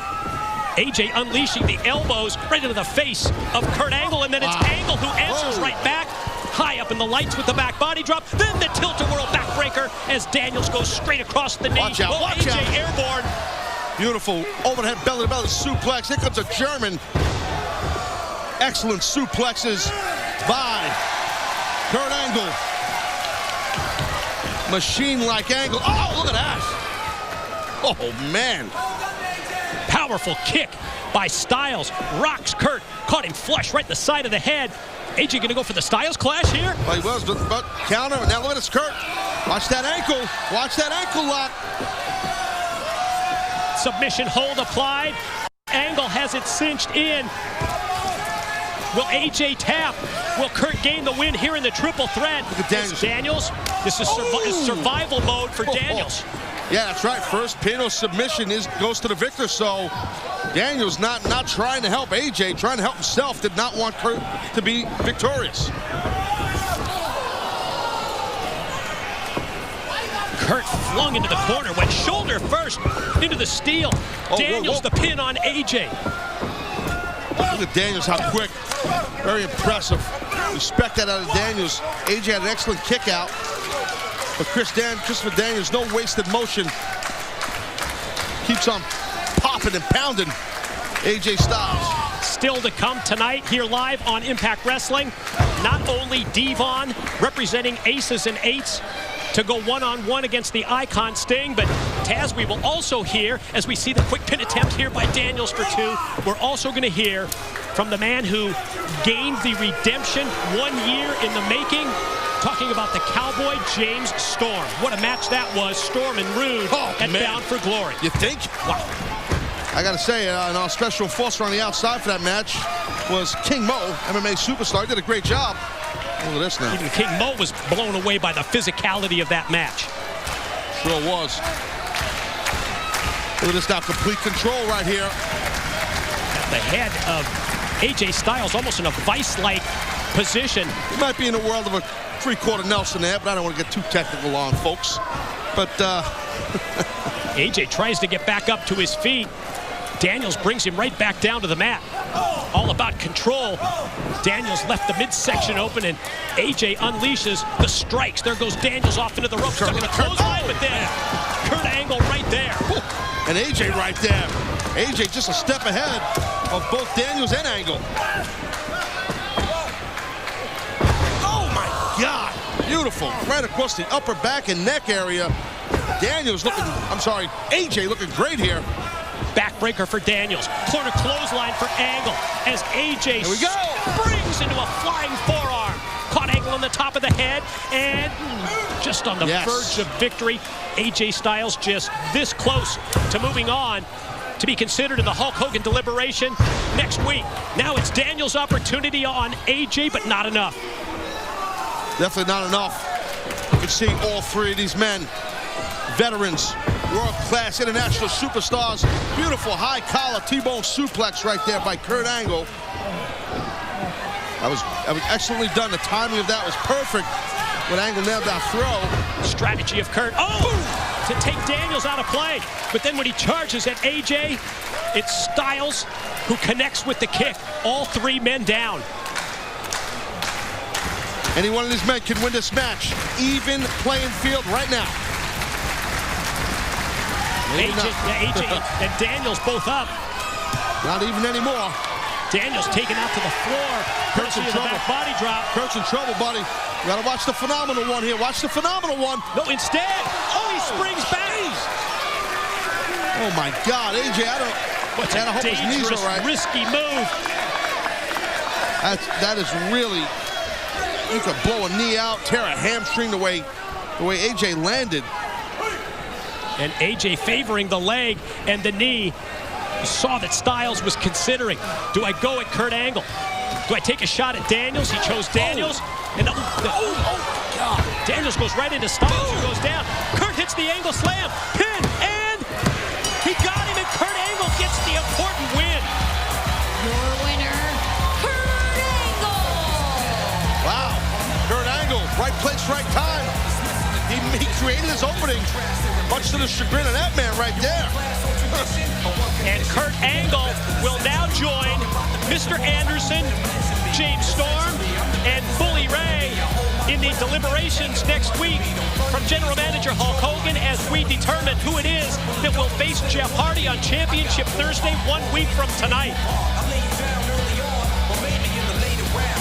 AJ unleashing the elbows right into the face of Kurt Angle, and then it's Angle who answers right back. High up in the lights with the back body drop. Then the tilt-a-whirl backbreaker as Daniels goes straight across the knee. Watch out, watch AJ out. airborne. Beautiful overhead belly-to-belly suplex. Here comes a German. Excellent suplexes by Kurt Angle. Machine-like Angle. Oh, look at that. Oh, man. Powerful kick by Styles. Rocks Kurt. Caught him flush right in the side of the head. AJ going to go for the Styles clash here? Well, he was, but counter. Now look at this, Kurt. Watch that ankle. Watch that ankle lock. Submission hold applied. Angle has it cinched in. Will AJ tap? Will Kurt gain the win here in the triple threat? Look at Daniels. This is survival mode for Daniels. Yeah, that's right. First pin or submission goes to the victor. So Daniels not trying to help AJ, trying to help himself. Did not want Kurt to be victorious. Kurt flung into the corner, went shoulder first into the steel. Daniels the pin on AJ. Look at Daniels, how quick. Very impressive. Respect that out of Daniels. AJ had an excellent kick out. But Christopher Daniels, no wasted motion. Keeps on popping and pounding AJ Styles. Still to come tonight here live on Impact Wrestling. Not only Devon representing Aces and Eights to go one-on-one against the Icon Sting, but Taz, we will also hear, as we see the quick pin attempt here by Daniels for two, we're also going to hear from the man who gained the redemption 1 year in the making, talking about the Cowboy James Storm. What a match that was. Storm and Rude at Bound for Glory. You think? Wow. I got to say, and our special enforcer on the outside for that match was King Mo, MMA superstar. He did a great job. Look at this now. Even King Mo was blown away by the physicality of that match. Sure was. Look at this now, complete control right here. the head of AJ Styles, almost in a vice-like position. He might be in the world of a three-quarter Nelson there, but I don't want to get too technical on, folks. But AJ tries to get back up to his feet. Daniels brings him right back down to the mat. All about control. Daniels left the midsection open, and AJ unleashes the strikes. There goes Daniels off into the ropes. Stuck in a clothesline, but then Kurt Angle right there. And AJ right there. AJ just a step ahead of both Daniels and Angle. Oh my God. Beautiful. Right across the upper back and neck area. Daniels looking, AJ looking great here. Backbreaker for Daniels. Corner clothesline for Angle as AJ springs into a flying forearm. Caught Angle on the top of the head and just on the verge of victory. AJ Styles just this close to moving on to be considered in the Hulk Hogan deliberation next week. Now it's Daniels' opportunity on AJ, but not enough. Definitely not enough. You can see all three of these men, veterans, world-class international superstars. Beautiful high collar T-bone suplex right there by Kurt Angle. That was excellently done. The timing of that was perfect when Angle nailed that throw. Strategy of Kurt. To take Daniels out of play. But then when he charges at AJ, it's Styles who connects with the kick. All three men down. Any one of these men can win this match. Even playing field right now. AJ and Daniels both up. Not even anymore. Daniels taken out to the floor. Kurt's in trouble. Back body drop. Kurt's in trouble, buddy. You gotta watch the phenomenal one here. Watch the phenomenal one. No, instead. He springs back. Oh my God, AJ, I hope his knees are right. Risky move. That is really, you could blow a knee out, tear a hamstring the way AJ landed. And AJ favoring the leg and the knee. You saw that Styles was considering, do I go at Kurt Angle? Do I take a shot at Daniels? He chose Daniels. And God. Daniels goes right into Styles, who goes down. Kurt hits the Angle slam, pin, and he got him, and Kurt Angle gets the important win. Your winner, Kurt Angle. Wow, Kurt Angle, right place, right time. He created his opening, much to the chagrin of that man right there. And Kurt Angle will now join Mr. Anderson, James Storm, and Bully Ray in the deliberations next week from General Manager Hulk Hogan as we determine who it is that will face Jeff Hardy on Championship Thursday, 1 week from tonight.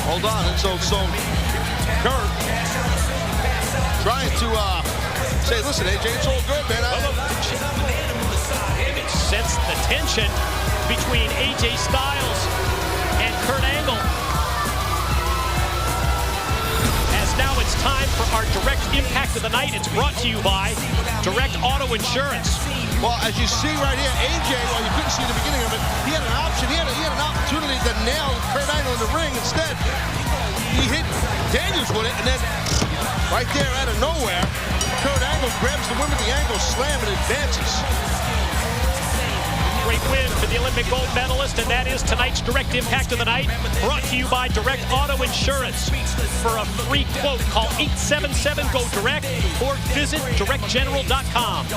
Hold on, and so Kurt trying to say, listen, AJ, it's all good, man. Sense the tension between AJ Styles and Kurt Angle. As now it's time for our direct impact of the night. It's brought to you by Direct Auto Insurance. Well, as you see right here, AJ, well, you couldn't see the beginning of it. He had an option. He had an opportunity to nail Kurt Angle in the ring. Instead, he hit Daniels with it, and then right there out of nowhere, Kurt Angle grabs the win with the Angle slam and advances. Great win for the Olympic gold medalist, and that is tonight's Direct Impact of the Night, brought to you by Direct Auto Insurance. For a free quote, call 877-GO-DIRECT or visit directgeneral.com.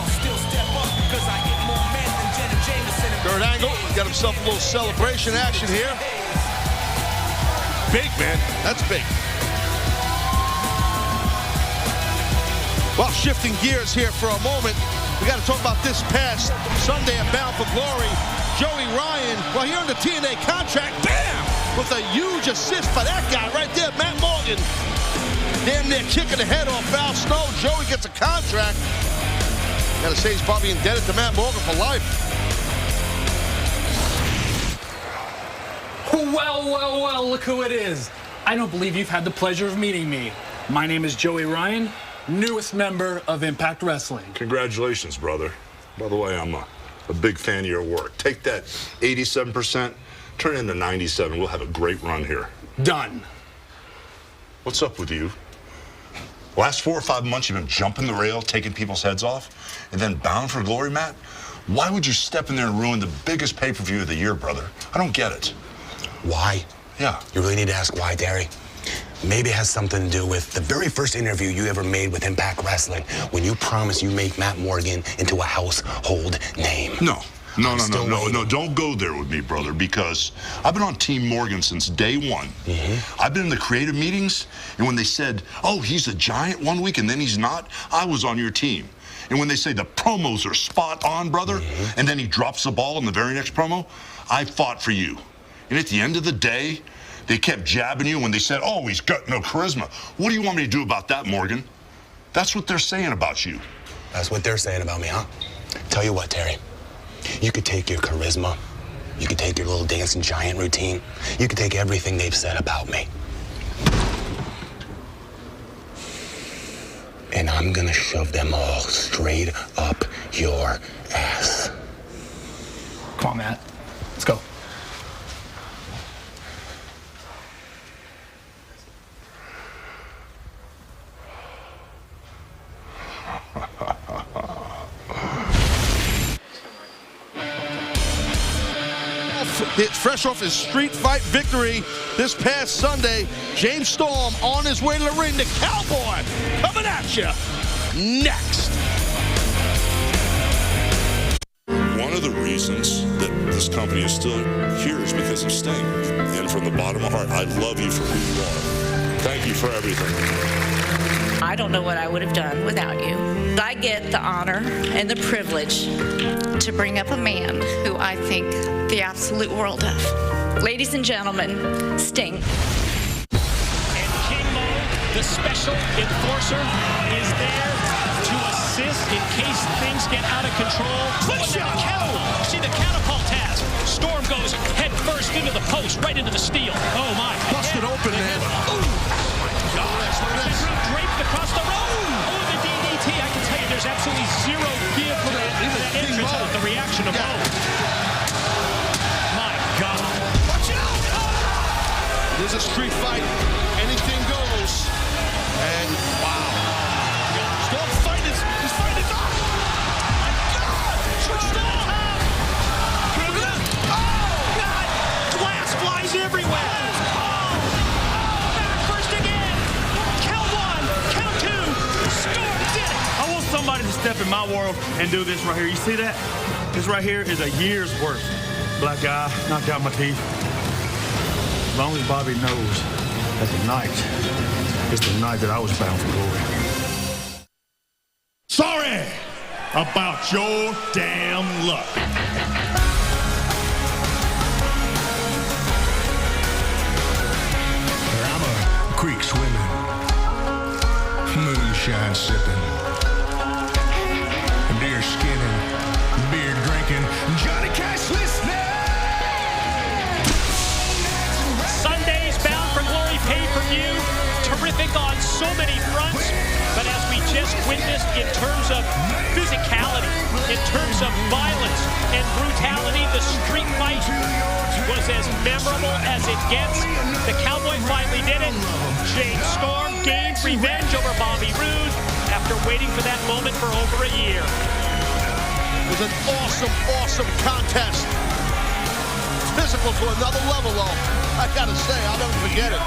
Kurt Angle got himself a little celebration action here. Big, man. That's big. Well, shifting gears here for a moment, we got to talk about this past Sunday at Bound for Glory. Joey Ryan, well, he earned a TNA contract, bam, with a huge assist by that guy right there, Matt Morgan. Damn near kicking the head off Val Snow. Joey gets a contract. Got to say he's probably indebted to Matt Morgan for life. Well, look who it is. I don't believe you've had the pleasure of meeting me. My name is Joey Ryan, newest member of Impact Wrestling. Congratulations, brother. By the way, I'm a big fan of your work. Take that 87%, turn it into 97. We'll have a great run here. Done. What's up with you? Last 4 or 5 months, you've been jumping the rail, taking people's heads off, and then Bound for Glory, Matt? Why would you step in there and ruin the biggest pay-per-view of the year, brother? I don't get it. Why? Yeah. You really need to ask why, Derry. Maybe it has something to do with the very first interview you ever made with Impact Wrestling when you promised you make Matt Morgan into a household name. No, don't go there with me, brother, because I've been on Team Morgan since day one. I've been in the creative meetings, and when they said, oh, he's a giant one week and then he's not, I was on your team. And when they say the promos are spot on, brother, and then he drops the ball in the very next promo, I fought for you. And at the end of the day, they kept jabbing you when they said, oh, he's got no charisma. What do you want me to do about that, Morgan? That's what they're saying about you. That's what they're saying about me, huh? Tell you what, Terry. You could take your charisma. You could take your little dancing giant routine. You could take everything they've said about me. And I'm gonna shove them all straight up your ass. Come on, Matt. Let's go. Fresh off his street fight victory this past Sunday, James Storm on his way to the ring. The Cowboy coming at you next. One of the reasons that this company is still here is because of Sting. And from the bottom of my heart, I love you for who you are. Thank you for everything. I don't know what I would have done without you. I get the honor and the privilege to bring up a man who I think the absolute world of. Ladies and gentlemen, Sting. And King Mo, the special enforcer, is there to assist in case things get out of control. Clip shot! See the catapult has. Storm goes head first into the post, right into the steel. Oh my. Busted open, man. Ooh. Gosh, draped across the road. Oh, the DDT. I can tell you there's absolutely zero give for that entrance of the reaction of Mo. My God. Watch out! There's a street fight. Anything goes. And wow. Storm fighting. He's fighting it off. My God! Storm! Oh, God! Glass flies everywhere. Somebody to step in my world and do this right here. You see that? This right here is a year's worth. Black guy, knocked out my teeth. As long as Bobby knows that tonight is the night that I was bound for glory. Sorry about your damn luck. I'm a creek swimming, moonshine sipping, deer skinning, beer drinking, Johnny Cash listening. Sunday's Bound for Glory pay-per-view, terrific on so many fronts, but as we just witnessed in terms of physicality, in terms of violence and brutality, the street fight was as memorable as it gets. The Cowboy finally did it. James Storm gained revenge over Bobby Roode after waiting for that moment for over a year. It was an awesome, awesome contest. Physical to another level, though. I gotta say, I'll never forget it.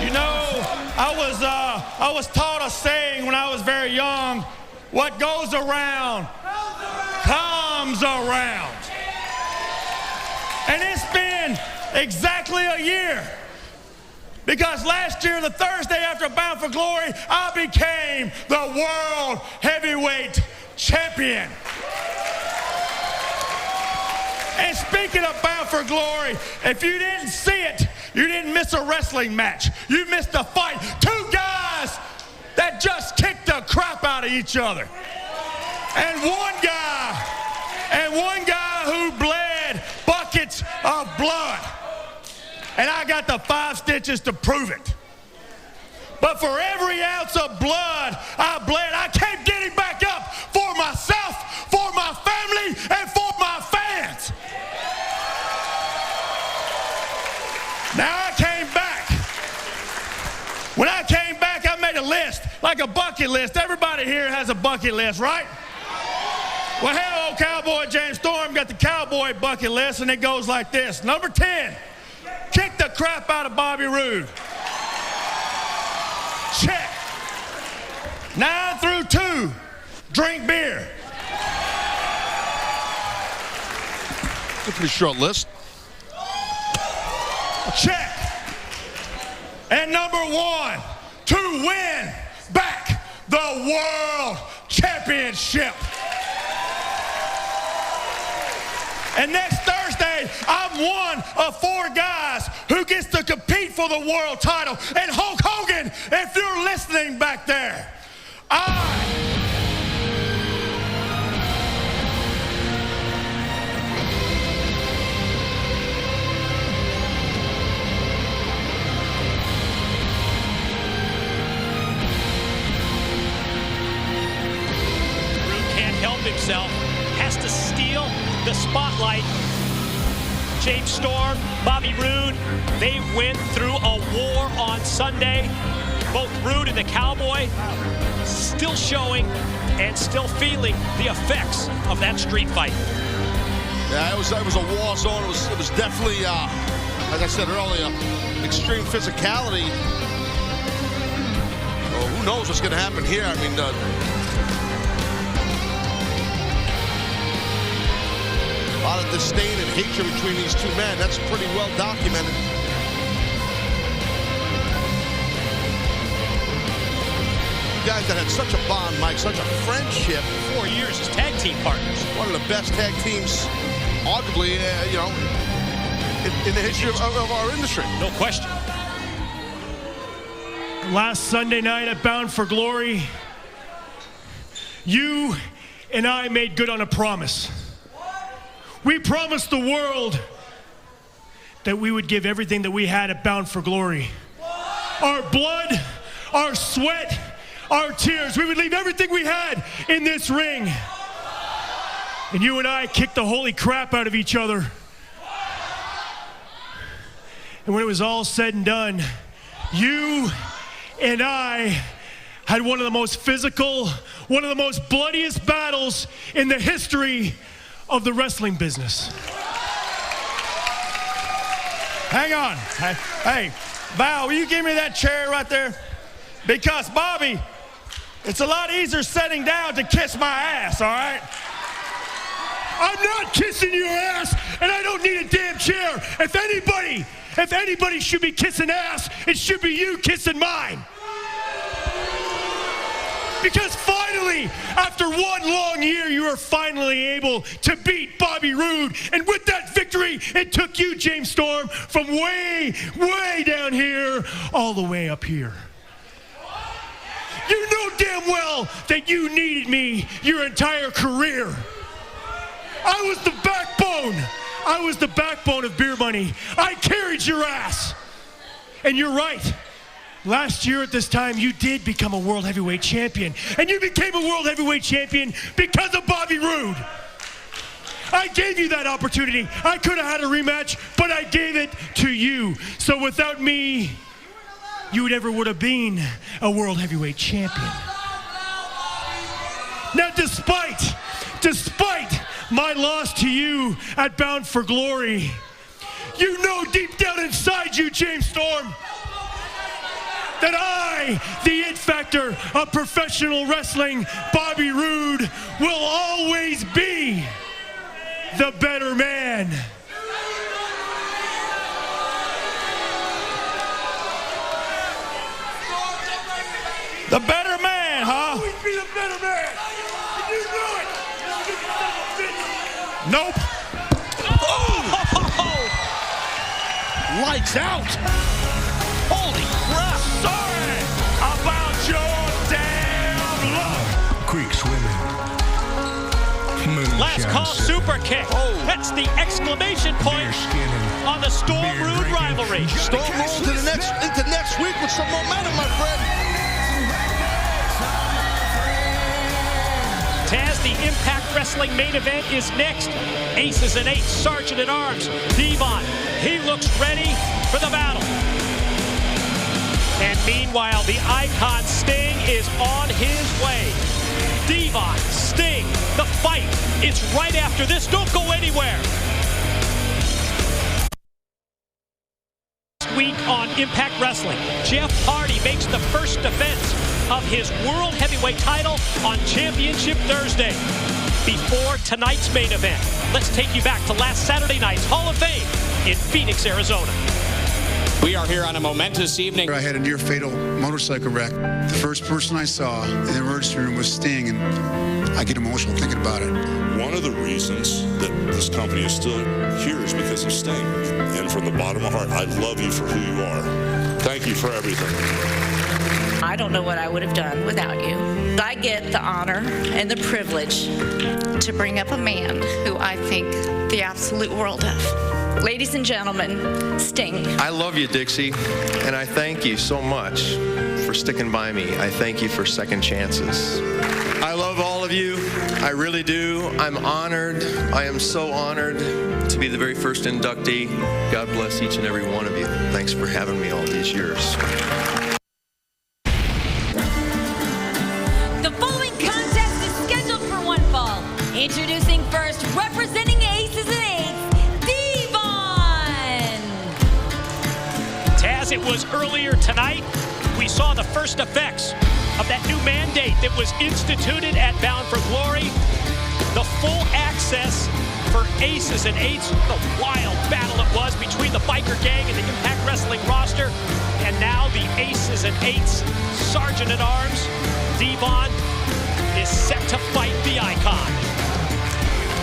You know, I was taught a saying when I was very young: what goes around comes around. And it's been exactly a year. Because last year, the Thursday after Bound for Glory, I became the World Heavyweight Champion. And speaking of Bound for Glory, if you didn't see it, you didn't miss a wrestling match. You missed a fight. Two guys that just kicked the crap out of each other. And one guy who bled buckets of blood. And I got the 5 stitches to prove it. But for every ounce of blood I bled, I kept getting back up for myself, for my family, and for my fans. Now I came back. When I came back, I made a list like a bucket list. Everybody here has a bucket list, right? Well, hell, old cowboy James Storm got the cowboy bucket list, and it goes like this. Number 10, kick the crap out of Bobby Roode. Check. 9 through 2, drink beer. A pretty short list. Check. And number 1, to win back the World Championship. And next Thursday, I'm one of 4 guys who gets to compete for the world title. And Hulk Hogan, if you're listening back there, can't help himself, has to steal the spotlight. James Storm, Bobby Roode, they went through a war on Sunday. Both Roode and the Cowboy still showing and still feeling the effects of that street fight. Yeah, it was a war zone. It was definitely, as I said earlier, extreme physicality. Oh, who knows what's going to happen here? I mean, a lot of disdain and hatred between these two men. That's pretty well documented. Guys that had such a bond, Mike, such a friendship. 4 years as tag team partners. One of the best tag teams, arguably, you know, in the history of our industry. No question. Last Sunday night at Bound for Glory, you and I made good on a promise. We promised the world that we would give everything that we had at Bound for Glory. Our blood, our sweat, our tears. We would leave everything we had in this ring. And you and I kicked the holy crap out of each other. And when it was all said and done, you and I had one of the most physical, one of the most bloodiest battles in the history of the wrestling business. Hang on. Hey, Val, will you give me that chair right there? Because, Bobby, it's a lot easier sitting down to kiss my ass, all right? I'm not kissing your ass, and I don't need a damn chair. If anybody should be kissing ass, it should be you kissing mine. Because finally, after 1 long year, you are finally able to beat Bobby Roode. And with that victory, it took you, James Storm, from way, way down here all the way up here. You know damn well that you needed me your entire career. I was the backbone. I was the backbone of Beer Money. I carried your ass. And you're right. Last year at this time, you did become a World Heavyweight Champion. And you became a World Heavyweight Champion because of Bobby Roode. I gave you that opportunity. I could have had a rematch, but I gave it to you. So without me, you never would have been a World Heavyweight Champion. Now, despite my loss to you at Bound for Glory, you know deep down inside you, James Storm, that I, the it factor of professional wrestling, Bobby Roode, will always be the better man. The better man, huh? Always be the better man. And you knew it. Nope. Oh! Lights out. Holy crap. Sorry about your damn luck. Creek swimming. Last call super kick. That's the exclamation point on the Storm Roode rivalry. Storm rolls into next week with some momentum, my friend. Taz, the Impact Wrestling main event is next. Aces and Eights, Sergeant at Arms, Devon. He looks ready for the battle. And meanwhile, the icon Sting is on his way. Devon, Sting, the fight. It's right after this. Don't go anywhere. Week on Impact Wrestling, Jeff Hardy makes the first defense of his World Heavyweight title on Championship Thursday. Before tonight's main event, let's take you back to last Saturday night's Hall of Fame in Phoenix, Arizona. We are here on a momentous evening. I had a near-fatal motorcycle wreck. The first person I saw in the emergency room was Sting, and I get emotional thinking about it. One of the reasons that this company is still here is because of Sting. And from the bottom of my heart, I love you for who you are. Thank you for everything. I don't know what I would have done without you. I get the honor and the privilege to bring up a man who I think the absolute world of. Ladies and gentlemen, Sting. I love you, Dixie, and I thank you so much for sticking by me. I thank you for second chances. I love all of you. I really do. I'm honored. I am so honored to be the very first inductee. God bless each and every one of you. Thanks for having me all these years. The following contest is scheduled for one fall. Introducing first, representing Aces and Eights, Devon. Taz, it was earlier tonight, we saw the first effects of that new mandate that was instituted at Bound for Glory. The full access for Aces and Eights, the wild battle it was between the biker gang and the Impact Wrestling roster. And now the Aces and Eights Sergeant at Arms, Devon, is set to fight the icon.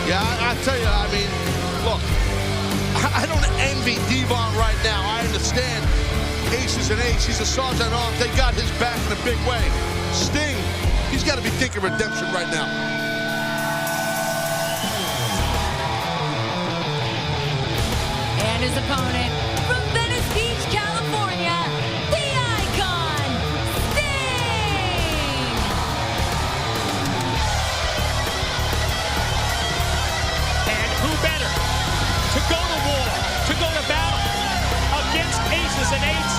Yeah, I tell you, I mean, look, I don't envy Devon right now. I understand Aces and Eights. He's a sergeant at arms. They got his back in a big way. Sting, he's got to be thinking redemption right now. And his opponent, from Venice Beach, California, the icon, Sting! And who better to go to war, to go to battle against Aces and Eights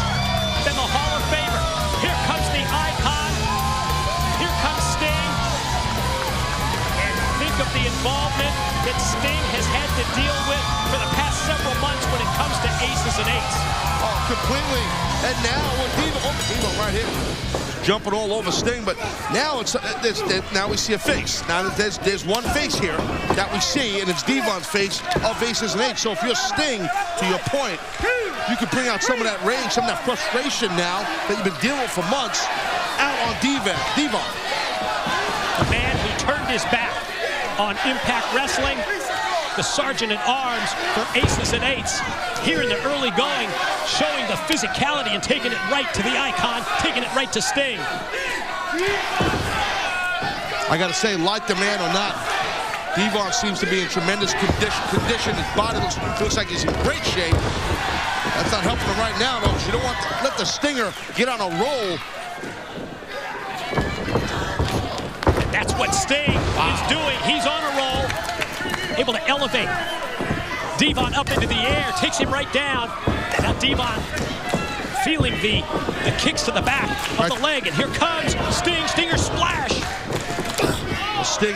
than the Hall of Famer. Here comes the icon. Here comes Sting. And think of the involvement that Sting has had to deal with for the past several months when it comes to Aces and Eights. Oh, completely. And now with Devon right here, jumping all over Sting. But now now we see a face. Now there's one face here that we see, and it's Devon's face of Aces and Eights. So if you're Sting, to your point, you can bring out some of that rage, some of that frustration now that you've been dealing with for months out on Devon. The man who turned his back on Impact Wrestling, the Sergeant at Arms for Aces and Eights, here in the early going, showing the physicality and taking it right to the icon, taking it right to Sting. I got to say, like the man or not, Devon seems to be in tremendous condition. His body looks like he's in great shape. That's not helping him right now, though. You don't want to let the Stinger get on a roll. That's what Sting is doing. He's on a roll, able to elevate Devon up into the air, takes him right down. Now Devon feeling the kicks to the back of the leg, and here comes Sting. Stinger splash. Sting,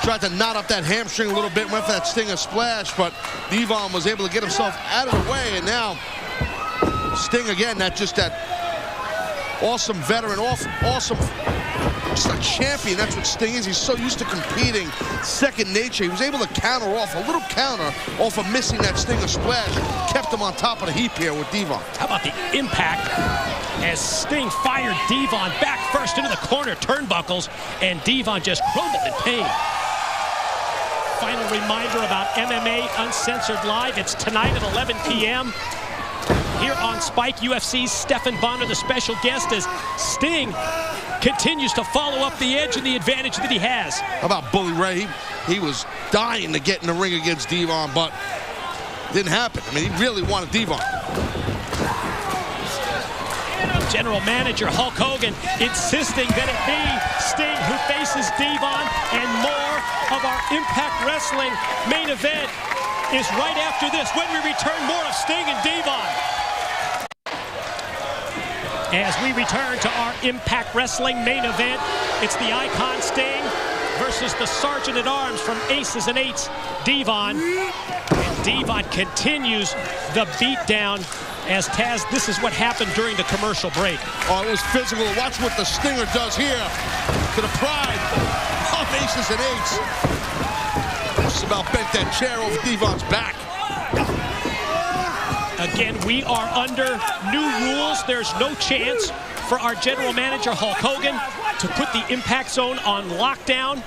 tried to knot up that hamstring a little bit, went for that Stinger splash, but Devon was able to get himself out of the way, and now Sting again, that awesome veteran, awesome, just a champion. That's what Sting is. He's so used to competing, second nature. He was able to counter off, a little counter off of missing that Stinger splash, kept him on top of the heap here with Devon. How about the impact as Sting fired Devon back first into the corner turnbuckles, and Devon just crumbled in pain. Final reminder about MMA Uncensored Live. It's tonight at 11 p.m. here on Spike. UFC's Stephan Bonner, the special guest, as Sting continues to follow up the edge and the advantage that he has. How about Bully Ray? He was dying to get in the ring against Devon, but didn't happen. I mean, he really wanted Devon. General Manager Hulk Hogan insisting that it be Sting who faces Devon, and more of our Impact Wrestling main event is right after this. When we return, more of Sting and Devon. As we return to our Impact Wrestling main event, it's the Icon Sting versus the Sergeant at Arms from Aces and Eights, Devon. And Devon continues the beatdown. As Taz, this is what happened during the commercial break. Oh, it was physical. Watch what the Stinger does here to the pride of Aces and Eights. Just about bent that chair over Devon's back. Again, we are under new rules. There's no chance for our general manager, Hulk Hogan, to put the Impact Zone on lockdown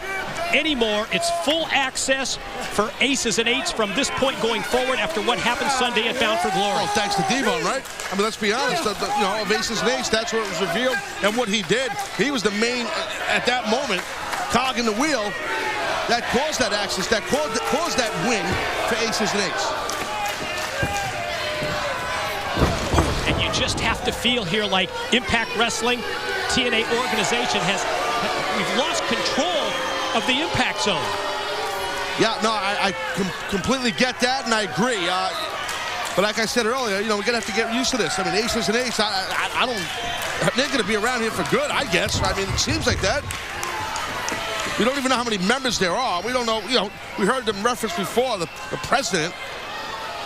anymore. It's full access for Aces and Eights from this point going forward after what happened Sunday at Bound for Glory. Oh, thanks to Devon, right? I mean, let's be honest. Of Aces and Eights, that's what was revealed and what he did. He was the main, at that moment, cog in the wheel that caused that access, that caused that win for Aces and Eights. And you just have to feel here like Impact Wrestling, TNA organization we've lost control of the Impact Zone. Yeah, no, I completely get that, and I agree. But like I said earlier, we're going to have to get used to this. I mean, Aces and Eights, I don't, they're going to be around here for good, I guess. I mean, it seems like that. We don't even know how many members there are. We don't know, we heard them reference before, the president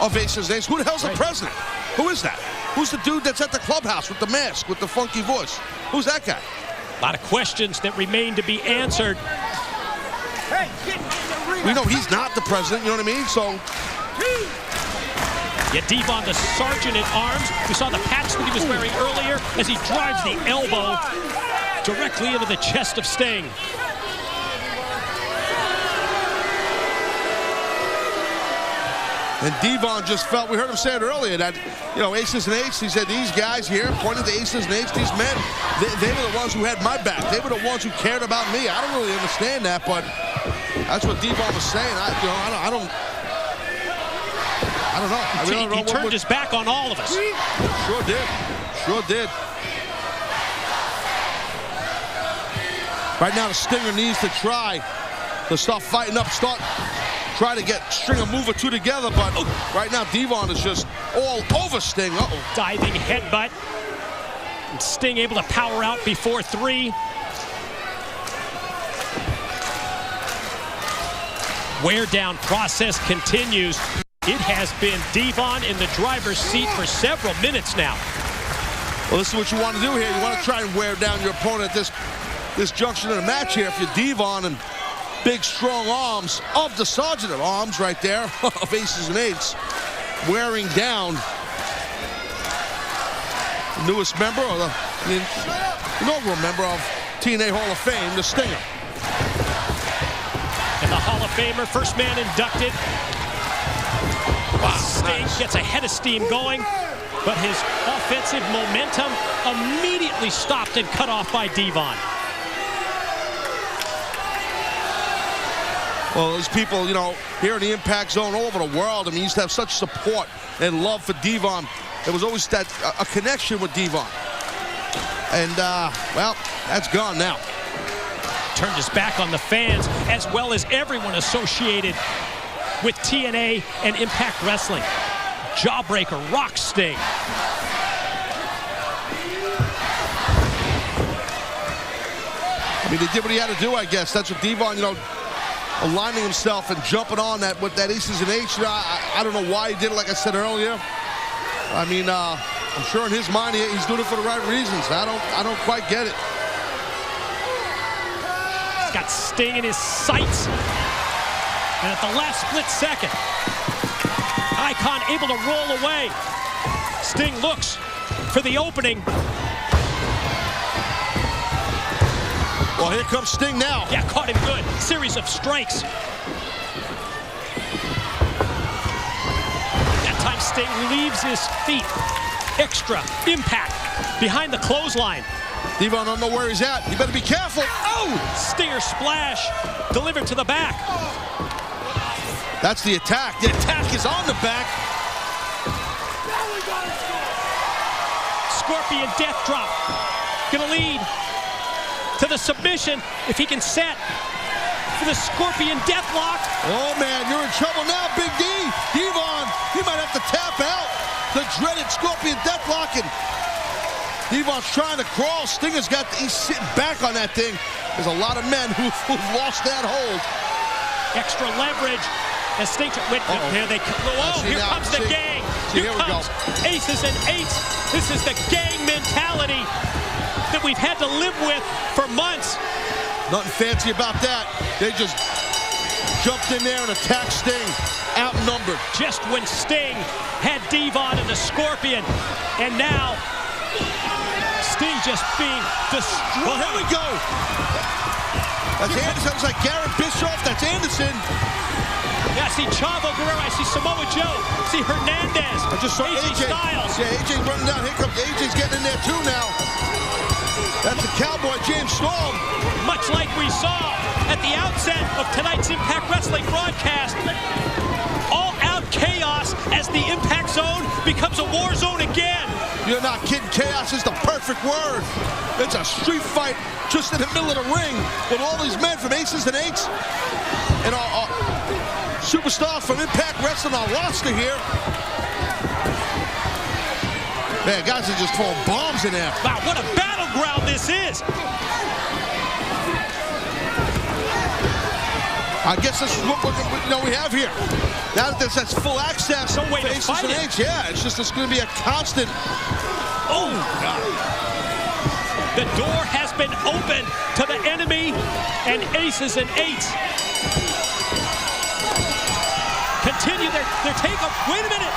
of Aces and Eights. Who the hell's the president? Who is that? Who's the dude that's at the clubhouse with the mask, with the funky voice? Who's that guy? A lot of questions that remain to be answered. We know he's not the president, you know what I mean? So. Yeah, Devon, the Sergeant at Arms. We saw the patch that he was wearing earlier as he drives the elbow directly into the chest of Sting. And Devon just felt, we heard him say it earlier, that, Aces and Eights, he said, these guys here, pointing to Aces and Eights, these men, they were the ones who had my back. They were the ones who cared about me. I don't really understand that, but that's what Devon was saying. I don't know. He turned his back on all of us. Sure did. Sure did. Right now, the Stinger needs to try to start fighting up, try to string a move or two together, but right now Devon is just all over Sting. Diving headbutt. And Sting able to power out before 3. Wear down process continues. It has been Devon in the driver's seat for several minutes now. Well, this is what you want to do here. You want to try and wear down your opponent at this junction of the match here. If you're Devon and big, strong arms of the Sergeant at Arms right there of Aces and Eights, wearing down the newest member, or the inaugural member of TNA Hall of Fame, the Stinger. And the Hall of Famer, first man inducted. Wow, Sting gets a head of steam going, but his offensive momentum immediately stopped and cut off by Devon. Well, there's people, here in the Impact Zone all over the world. I mean, you used to have such support and love for Devon. There was always a connection with Devon. And, well, that's gone now. Turned his back on the fans, as well as everyone associated with TNA and Impact Wrestling. Jawbreaker, rock Sting. I mean, he did what he had to do, I guess. That's what Devon, aligning himself and jumping on that with that Aces and Eights. I don't know why he did it, like I said earlier. I mean, I'm sure in his mind he's doing it for the right reasons. I don't quite get it. He's got Sting in his sights. And at the last split second, Icon able to roll away. Sting looks for the opening. Well, here comes Sting now. Yeah, caught him good. Series of strikes. That time Sting leaves his feet. Extra impact behind the clothesline. Devon don't know where he's at. You better be careful. Oh! Stinger splash delivered to the back. That's the attack. The attack is on the back. Scorpion death drop. Gonna lead to the submission if he can set for the Scorpion deathlock. Oh man, you're in trouble now, Big D. Devon, he might have to tap out the dreaded Scorpion deathlock. And Devon's trying to crawl. Stinger's he's sitting back on that thing. There's a lot of men who've lost that hold. Extra leverage. As Stinger, here comes the gang. Here comes Aces and Eights. This is the gang mentality that we've had to live with for months. Nothing fancy about that. They just jumped in there and attacked Sting. Outnumbered. Just when Sting had Devon and the Scorpion, and now Sting just being destroyed. Well, here we go. That's Anderson. It's like Garrett Bischoff. That's Anderson. Yeah, I see Chavo Guerrero. I see Samoa Joe. I see Hernandez. I just saw AJ Styles. Yeah, AJ's running down. Here comes AJ's getting in there too now. That's the Cowboy James Storm. Much like we saw at the outset of tonight's Impact Wrestling broadcast. All-out chaos as the Impact Zone becomes a war zone again. You're not kidding. Chaos is the perfect word. It's a street fight just in the middle of the ring with all these men from Aces and Eights and our superstars from Impact Wrestling on roster here. Man, guys are just throwing bombs in there. Wow, what a battleground this is. I guess this is what we have here. Now that that's full access no way to to Aces fight and it. Eights, yeah, it's going to be a constant. Oh, God. The door has been opened to the enemy and Aces and Eights. Continue their takeoff. Wait a minute.